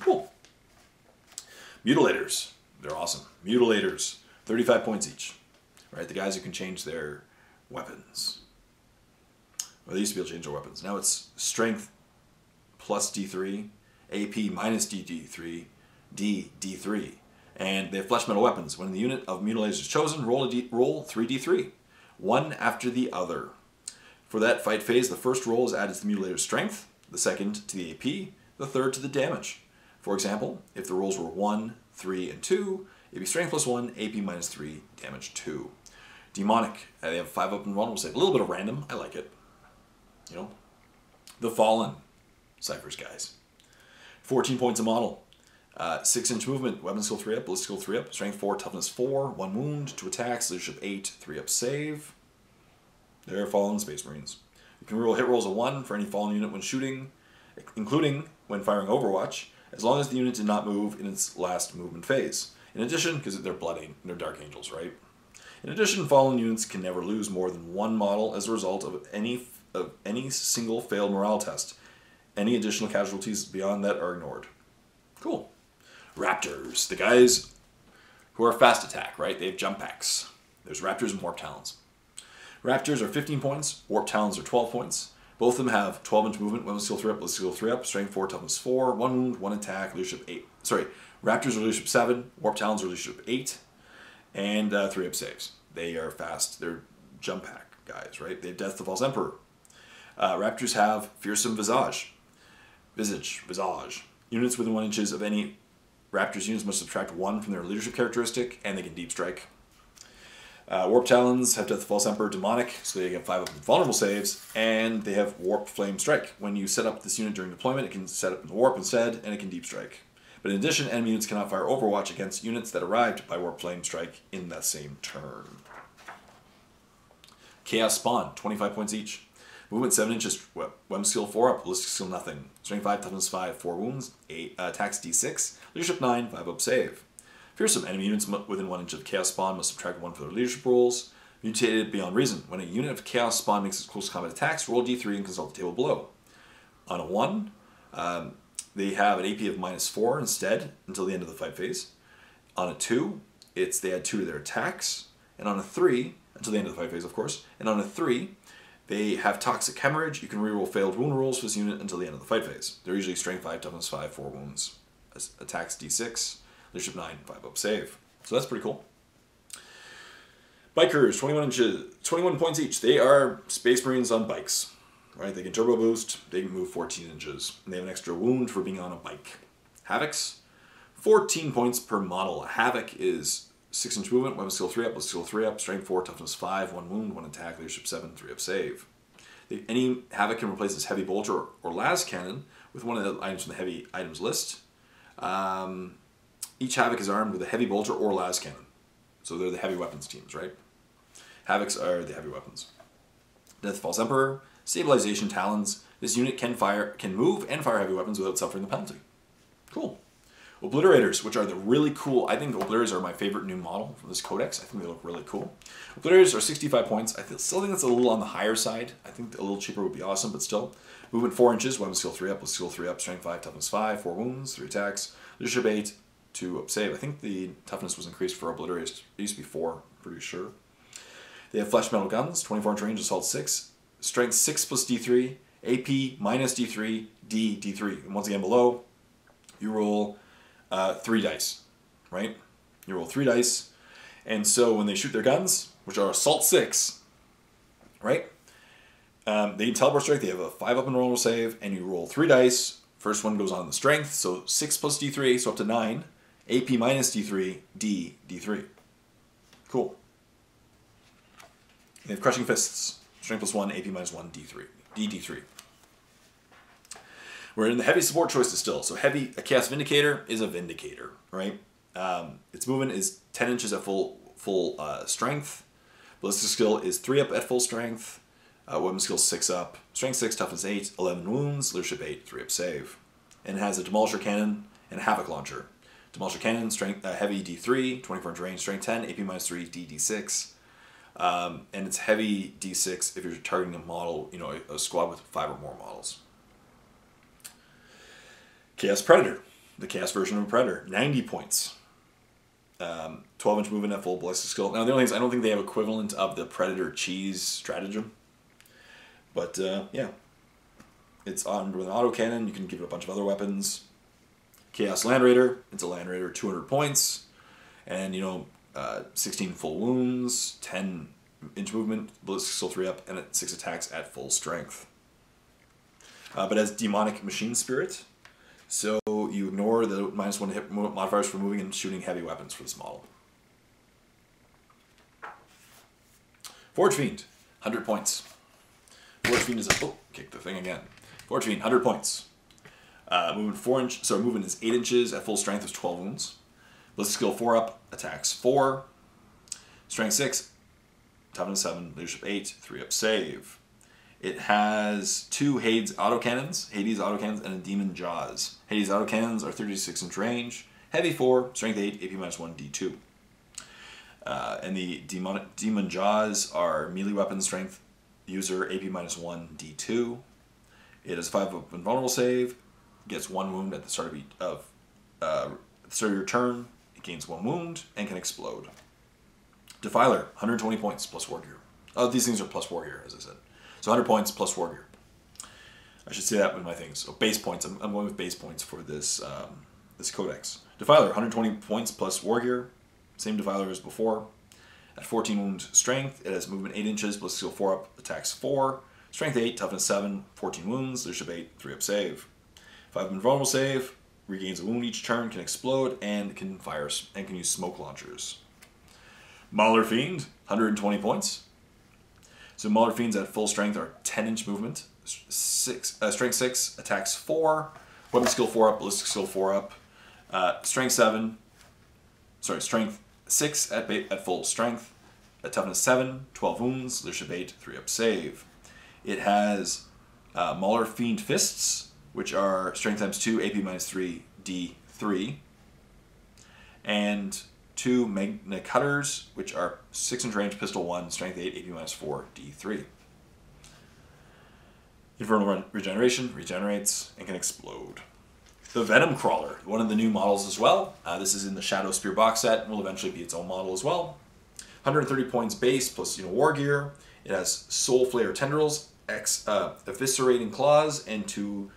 Cool. Mutilators. They're awesome. Mutilators. 35 points each. Right, the guys who can change their weapons. Well, they used to be able to change their weapons. Now it's strength plus D3, AP minus D3, D3. And they have flesh metal weapons. When the unit of mutilators is chosen, roll 3d3. 1 after the other. For that fight phase, the first roll is added to the mutilator's strength, the second to the AP, the third to the damage. For example, if the rolls were 1, 3, and 2, it'd be strength plus 1, AP minus 3, damage 2. Demonic, they have 5 up and vulnerable save. A little bit of random, I like it. You know, the Fallen, Cyphers guys. 14 points a model. 6 inch movement, weapon skill 3 up, ballistic skill 3 up, strength 4, toughness 4, 1 wound, 2 attacks, leadership 8, 3 up save. They're Fallen Space Marines. You can roll hit rolls of 1 for any Fallen unit when shooting, including when firing Overwatch, as long as the unit did not move in its last movement phase. In addition, because they're they're Dark Angels, right? In addition, Fallen units can never lose more than 1 model as a result of any single failed morale test. Any additional casualties beyond that are ignored. Cool. Raptors, the guys who are fast attack, right? They have jump packs. There's Raptors and Warp Talons. Raptors are 15 points, Warp Talons are 12 points. Both of them have 12-inch movement, weapon skill 3 up, ballistic skill 3 up, strength 4, toughness 4, 1 wound, 1 attack, leadership 8. Sorry, Raptors are leadership 7, Warp Talons are leadership 8, and 3 up saves. They are fast. They're jump pack guys, right? They have Death to False Emperor. Raptors have Fearsome Visage. Visage. Units within 1 inches of any Raptors units must subtract 1 from their leadership characteristic, and they can deep strike. Warp Talons have Death to False Emperor Demonic, so they get 5 up vulnerable saves, and they have Warp Flame Strike. When you set up this unit during deployment, it can set up in the Warp instead, and it can deep strike. But in addition, enemy units cannot fire Overwatch against units that arrived by Warp Flame Strike in that same turn. Chaos Spawn, 25 points each. Movement 7 inches, weapon skill 4 up, ballistic skill nothing. Strength 5, toughness 5, 4 wounds, 8 attacks d6, leadership 9, 5 up save. Fearsome, enemy units within 1 inch of Chaos Spawn must subtract 1 for their leadership rolls. Mutated beyond reason. When a unit of Chaos Spawn makes its close combat attacks, roll d3 and consult the table below. On a 1, they have an AP of -4 instead until the end of the fight phase. On a 2, they add 2 to their attacks. And on a 3, until the end of the fight phase, of course. And on a 3, they have Toxic Hemorrhage. You can reroll failed wound rolls for this unit until the end of the fight phase. They're usually Strength 5, Toughness 5, 4 wounds. Attacks D6, Leadership 9, 5 up save. So that's pretty cool. Bikers, 21 points each. They are Space Marines on bikes. Right? They can turbo boost, they can move 14 inches. And they have an extra wound for being on a bike. Havocs, 14 points per model. A Havoc is 6-inch movement, weapon skill 3 up, ballistic skill 3 up, strength 4, toughness 5, 1 wound, 1 attack, leadership 7, 3 up save. Any Havoc can replace this heavy bolter or las cannon with one of the items from the heavy items list. Each Havoc is armed with a heavy bolter or las cannon. So they're the heavy weapons teams, right? Havocs are the heavy weapons. Death False Emperor, Stabilization Talons. This unit can move and fire heavy weapons without suffering the penalty. Cool. Obliterators, which are the really cool, I think Obliterators are my favorite new model from this codex. I think they look really cool. Obliterators are 65 points. I still think that's a little on the higher side. I think a little cheaper would be awesome, but still. Movement 4 inches, weapon skill 3 up, ballistic skill 3 up, strength 5, toughness 5, 4 wounds, 3 attacks, leadership 8, 2 up save. I think the toughness was increased for Obliterators. It used to be 4, pretty sure. They have Flesh Metal Guns, 24-inch range, assault 6, strength 6 plus D3, AP minus D3, D3. And once again below, you roll 3 dice, right? You roll 3 dice, and so when they shoot their guns, which are assault 6, right? They can teleport strike. They have a 5 up and roll save, and you roll 3 dice. First one goes on the strength, so 6 plus D3, so up to 9. AP minus D3, D3. Cool. They have Crushing Fists, strength plus 1, AP minus 1, D3. We're in the heavy support choices still. So heavy, a Chaos Vindicator is a Vindicator, right? Its movement is 10 inches at full strength. Ballistic skill is 3 up at full strength. Weapon skill 6 up. Strength 6, toughness 8, 11 wounds, leadership 8, 3 up save. And it has a Demolisher Cannon and a Havoc Launcher. Demolisher Cannon, strength heavy D3, 24-inch range, strength 10, AP minus 3, D6. And it's heavy D6 if you're targeting a model, you know, a squad with 5 or more models. Chaos Predator, the Chaos version of a Predator, 90 points. 12-inch movement at full ballistic skill. Now the only thing is I don't think they have equivalent of the Predator cheese stratagem. But yeah, it's armed with an autocannon. You can give it a bunch of other weapons. Chaos Land Raider, it's a Land Raider, 200 points. And, you know, 16 full wounds, 10-inch movement, ballistic skill 3 up, and 6 attacks at full strength. But as Demonic Machine Spirit, so you ignore the -1 hit modifiers for moving and shooting heavy weapons for this model. Forge Fiend, 100 points. Forge Fiend is a... Oh, kick the thing again. Forge Fiend, 100 points. Movement is 8 inches at full strength with 12 wounds. Ballistic skill 4 up, attacks 4. Strength 6, toughness 7, leadership 8, 3 up save. It has 2 Hades autocannons, and a Demon Jaws. Hades autocannons are 36-inch range, heavy 4, strength 8, AP minus 1, D2. And the Demon Jaws are melee weapon strength user, AP minus 1, D2. It has 5 up invulnerable save, gets 1 wound at the start of your turn, it gains 1 wound, and can explode. Defiler, 120 points plus war gear. Oh, these things are plus war gear, as I said. So 100 points plus war gear. I should say that with my things. So base points. I'm going with base points for this this codex. Defiler, 120 points plus war gear. Same Defiler as before. At 14 wound strength, it has movement 8 inches, plus skill 4 up, attacks 4. Strength 8, toughness 7, 14 wounds, leadership 8, 3 up save. 5 invulnerable save, regains a wound each turn, can explode, and can fire and can use smoke launchers. Mauler Fiend, 120 points. So Mauler Fiends at full strength are 10-inch movement, strength 6, attacks 4, weapon skill 4 up, ballistic skill 4 up, strength 6 at full strength, toughness 7, 12 wounds, leadership 8, 3 up save. It has Mauler Fiend Fists, which are strength times 2, AP minus 3, D3, and 2 Magna Cutters, which are 6-inch range, pistol 1, strength 8, AP minus 4, D3. Infernal Regeneration, regenerates, and can explode. The Venom Crawler, one of the new models as well. This is in the Shadow Spear box set, and will eventually be its own model as well. 130 points base plus war gear. It has Soul Flayer Tendrils, Eviscerating Claws, and 2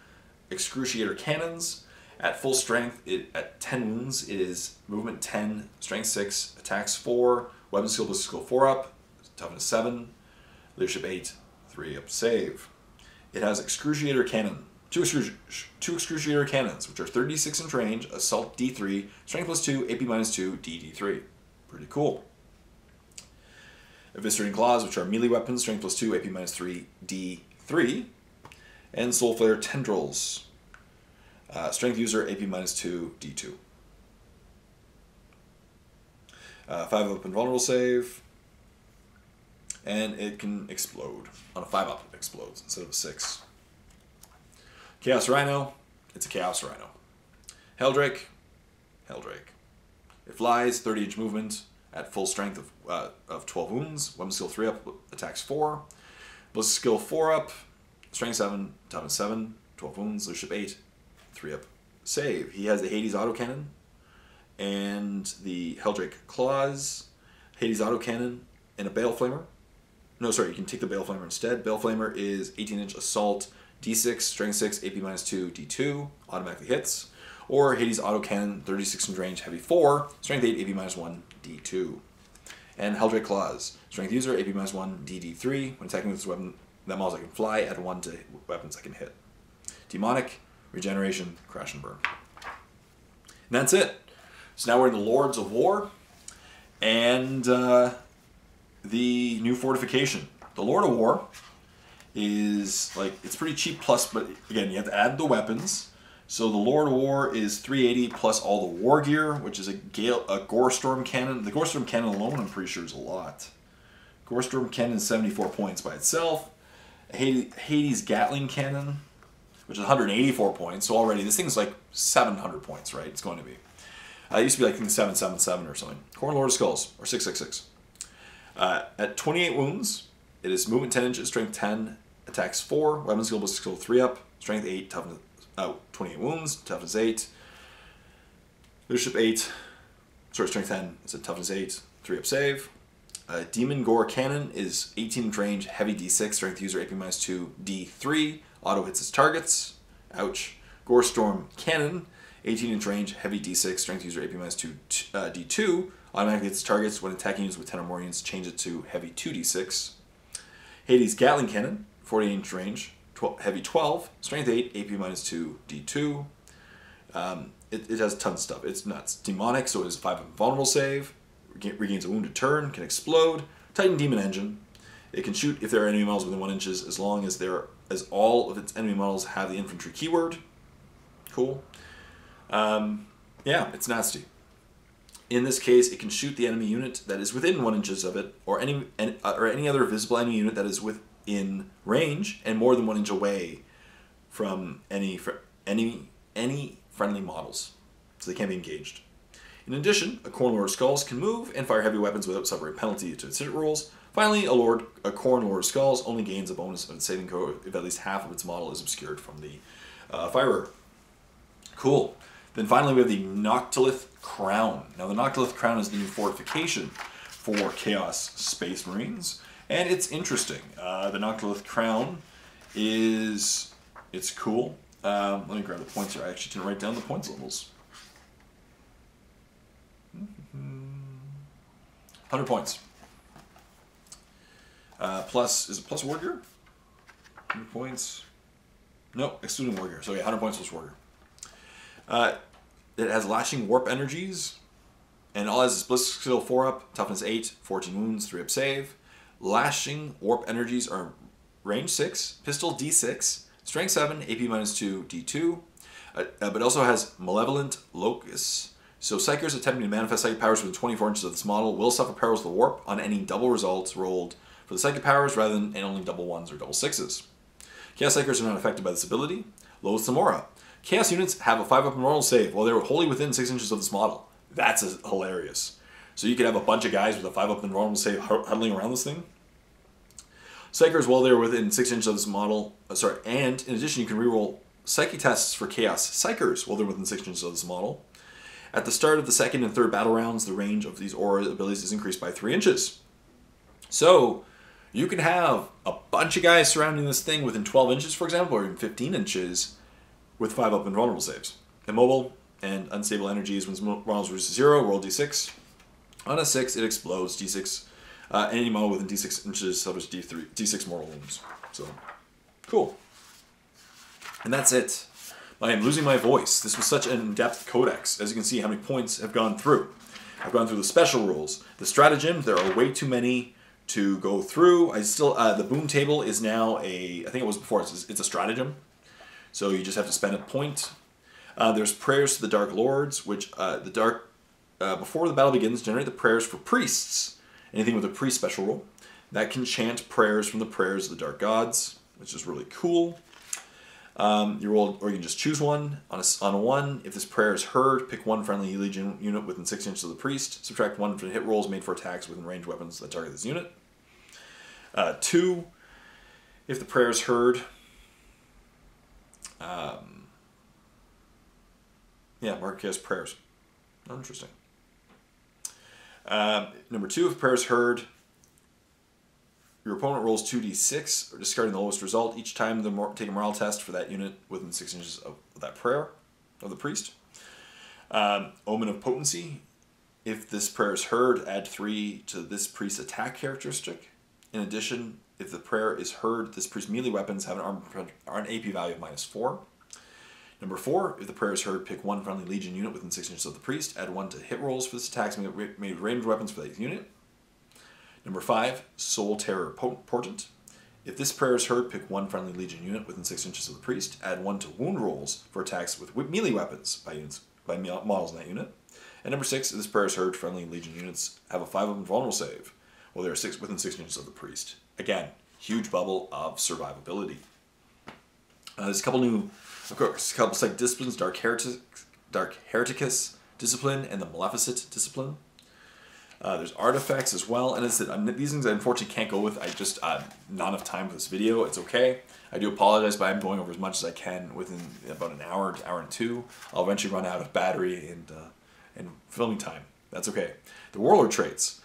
Excruciator Cannons. At full strength, at 10 wounds, it is movement 10, strength 6, attacks 4, weapon skill plus skill 4 up, toughness 7, leadership 8, 3 up save. It has Excruciator Cannon, two Excruciator Cannons, which are 36-inch range, assault D3, strength plus 2, AP minus 2, DD3. Pretty cool. Eviscerating Claws, which are melee weapons, strength plus 2, AP minus 3, D3. And Soul Flayer Tendrils, strength user, AP minus 2, D2. 5 up invulnerable save. And it can explode. On a 5 up, it explodes instead of a 6. Chaos Rhino, it's a Chaos Rhino. Helldrake, Helldrake. It flies, 30-inch movement, at full strength of 12 wounds, weapon skill 3 up, attacks 4, ballistic skill 4 up, strength 7, toughness 7, 12 wounds, leadership 8, 3 up, save. He has the Hades autocannon and the Helldrake claws, Hades autocannon, and a Bale Flamer. No, sorry, you can take the Bale Flamer instead. Bale Flamer is 18-inch assault, D6, strength 6, AP minus 2, D2, automatically hits. Or Hades autocannon, 36-inch range, heavy 4, strength 8, AP minus 1, D2. And Helldrake claws, strength user, AP minus 1, DD3. When attacking with this weapon, that models that can fly, add 1 to weapons that can hit. Demonic, regeneration, crash and burn. And that's it. So now we're in the Lords of War, and the new fortification. The Lord of War is it's pretty cheap plus, but again, you have to add the weapons. So the Lord of War is 380 plus all the war gear, which is a Gorestorm cannon. The Gorestorm cannon alone, I'm pretty sure, is a lot. Gorestorm cannon is 74 points by itself. Hades Gatling cannon, which is 184 points. So already this thing's like 700 points, right? It's going to be. It used to be like 777 or something. Khorne Lord of Skulls, or 666. At 28 wounds, it is movement 10 inches, strength 10, attacks 4, weapon skill plus skill 3 up, strength 8, toughness 28 wounds, toughness 8, leadership 8, sorry, strength 10, it's a toughness 8, 3 up save. Demon Gore Cannon is 18-inch range, heavy D6, strength user, AP minus 2, D3, auto hits its targets, ouch. Gore Storm Cannon, 18-inch range, heavy D6, strength user, AP minus 2, D2, automatically hits targets. When attacking units with 10 or more units, change it to heavy 2d6. Hades Gatling Cannon, 40-inch range, heavy 12, strength 8, AP minus 2, D2. It has tons of stuff. It's nuts. Demonic, so it is a 5 invulnerable save, regains a wounded turn, can explode. Titan Demon Engine. It can shoot if there are enemy models within 1 inch as long as all of its enemy models have the infantry keyword. Cool. Yeah, it's nasty. In this case, it can shoot the enemy unit that is within 1 inch of it, or any other visible enemy unit that is within range and more than 1 inch away from any friendly models, so they can't be engaged. In addition, a Khorne Lord of Skulls can move and fire heavy weapons without suffering penalty to its hit rolls. Finally, a Khorne Lord of Skulls only gains a bonus of its saving code if at least half of its model is obscured from the firer. Cool. Then finally we have the Noctilith Crown. Now the Noctilith Crown is the new fortification for Chaos Space Marines, and it's interesting. The Noctilith Crown is It's cool. Let me grab the points here. I actually didn't write down the points levels. 100 points. Plus, is it plus Warrior? 100 points. No, excluding Warrior. So yeah, 100 points plus Warrior. It has Lashing Warp Energies. And all has its Bliss skill 4 up, Toughness 8, 14 wounds, 3 up save. Lashing Warp Energies are range 6, pistol D6, strength 7, AP -2, D2. But also has Malevolent Locus. So Psychers attempting to manifest psychic powers within 24 inches of this model will suffer perils of the warp on any double results rolled for the psychic powers rather than only double 1s or double 6s. Chaos Psychers are not affected by this ability. Loathsome Aura. Chaos units have a 5-up normal save while they're wholly within 6 inches of this model. That's hilarious. So you could have a bunch of guys with a 5-up and normal save huddling around this thing. Psychers, while they're within 6 inches of this model, and in addition, you can reroll Psyche tests for Chaos Psychers while they're within 6 inches of this model. At the start of the second and third battle rounds, the range of these aura abilities is increased by 3 inches. So you can have a bunch of guys surrounding this thing within 12 inches, for example, or even 15 inches with 5-up and vulnerable saves. Immobile and unstable energies when models reach 0, roll d6. On a 6, it explodes d6. Any model within d6 inches suffers d6 mortal wounds. So, cool. And that's it. I am losing my voice. This was such an in-depth codex. As you can see, how many points have gone through. I've gone through the special rules. The stratagems, there are way too many to go through. The boom table is now I think it was before, it's a stratagem. So you just have to spend a point. There's prayers to the Dark Lords, which before the battle begins, generate the prayers for priests. Anything with a priest special rule. That can chant prayers from the prayers of the Dark Gods, which is really cool. You roll, or you can just choose one. On a 1, if this prayer is heard, pick one friendly legion unit within 6 inches of the priest. Subtract 1 from hit rolls made for attacks within ranged weapons that target this unit. 2, if the prayer is heard, mark it as prayers. Interesting. Number 2, if prayer is heard, your opponent rolls 2d6, or discarding the lowest result each time they take a morale test for that unit within 6 inches of that prayer of the priest. Omen of Potency. If this prayer is heard, add 3 to this priest's attack characteristic. In addition, if the prayer is heard, this priest's melee weapons have an AP value of -4. Number 4, if the prayer is heard, pick one friendly legion unit within 6 inches of the priest. Add 1 to hit rolls for this attacks made with ranged weapons for that unit. Number 5, Soul Terror Portent. If this prayer is heard, pick one friendly legion unit within 6 inches of the priest. Add 1 to wound rolls for attacks with melee weapons by models in that unit. And number 6, if this prayer is heard, friendly legion units have a 5-up vulnerable save while they are within 6 inches of the priest. Again, huge bubble of survivability. There's a couple new, of course, a couple psychic disciplines: Dark Hereticus Discipline and the Maleficent Discipline. There's artifacts as well, and as I said, these things I unfortunately can't go with. I just not enough time for this video. It's okay. I do apologize, but I'm going over as much as I can within about an hour and 2. I'll eventually run out of battery and filming time. That's okay. The Warlord traits.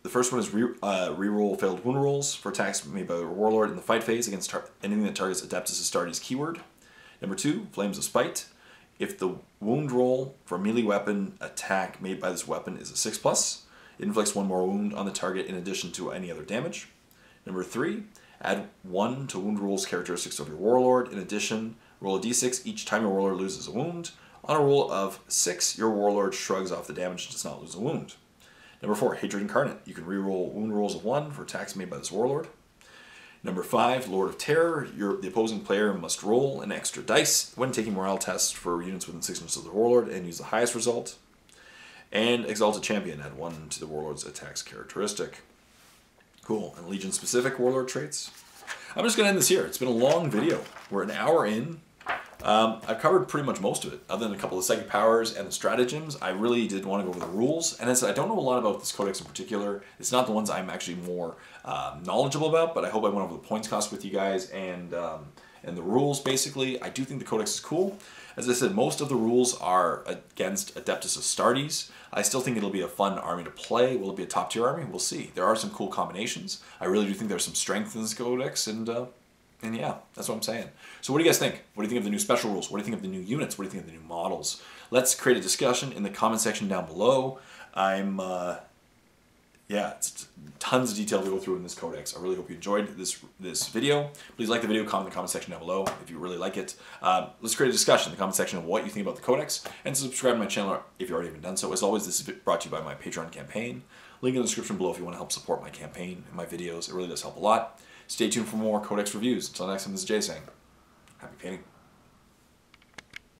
The first one is reroll failed wound rolls for attacks made by the Warlord in the fight phase against anything that targets Adeptus Astartes keyword. Number 2, Flames of Spite. If the wound roll for a melee weapon attack made by this weapon is a 6+, it inflicts 1 more wound on the target in addition to any other damage. Number 3, add 1 to wound rolls characteristics of your Warlord. In addition, roll a d6 each time your Warlord loses a wound. On a roll of 6, your Warlord shrugs off the damage and does not lose a wound. Number 4, Hatred Incarnate. You can reroll wound rolls of 1 for attacks made by this Warlord. Number 5, Lord of Terror. The opposing player must roll an extra dice when taking morale tests for units within 6 inches of the Warlord and use the highest result. And Exalted Champion. Add 1 to the Warlord's attacks characteristic. Cool. And Legion-specific Warlord traits. I'm just going to end this here. It's been a long video. We're an hour in. I've covered pretty much most of it, other than a couple of psychic powers and the stratagems. I really did want to go over the rules, and as I don't know a lot about this codex in particular. It's not the ones I'm actually more knowledgeable about, but I hope I went over the points cost with you guys and the rules, basically. I do think the codex is cool. As I said, most of the rules are against Adeptus Astartes. I still think it'll be a fun army to play. Will it be a top-tier army? We'll see. There are some cool combinations. I really do think there's some strength in this codex, and And yeah, that's what I'm saying. So what do you guys think? What do you think of the new special rules? What do you think of the new units? What do you think of the new models? Let's create a discussion in the comment section down below. Yeah, it's tons of detail to go through in this codex. I really hope you enjoyed this video. Please like the video, comment in the comment section down below if you really like it. Let's create a discussion in the comment section of what you think about the codex, and subscribe to my channel if you already haven't done so. As always, this is brought to you by my Patreon campaign. Link in the description below if you want to help support my campaign and my videos. It really does help a lot. Stay tuned for more codex reviews. Until next time, this is Jay saying, happy painting.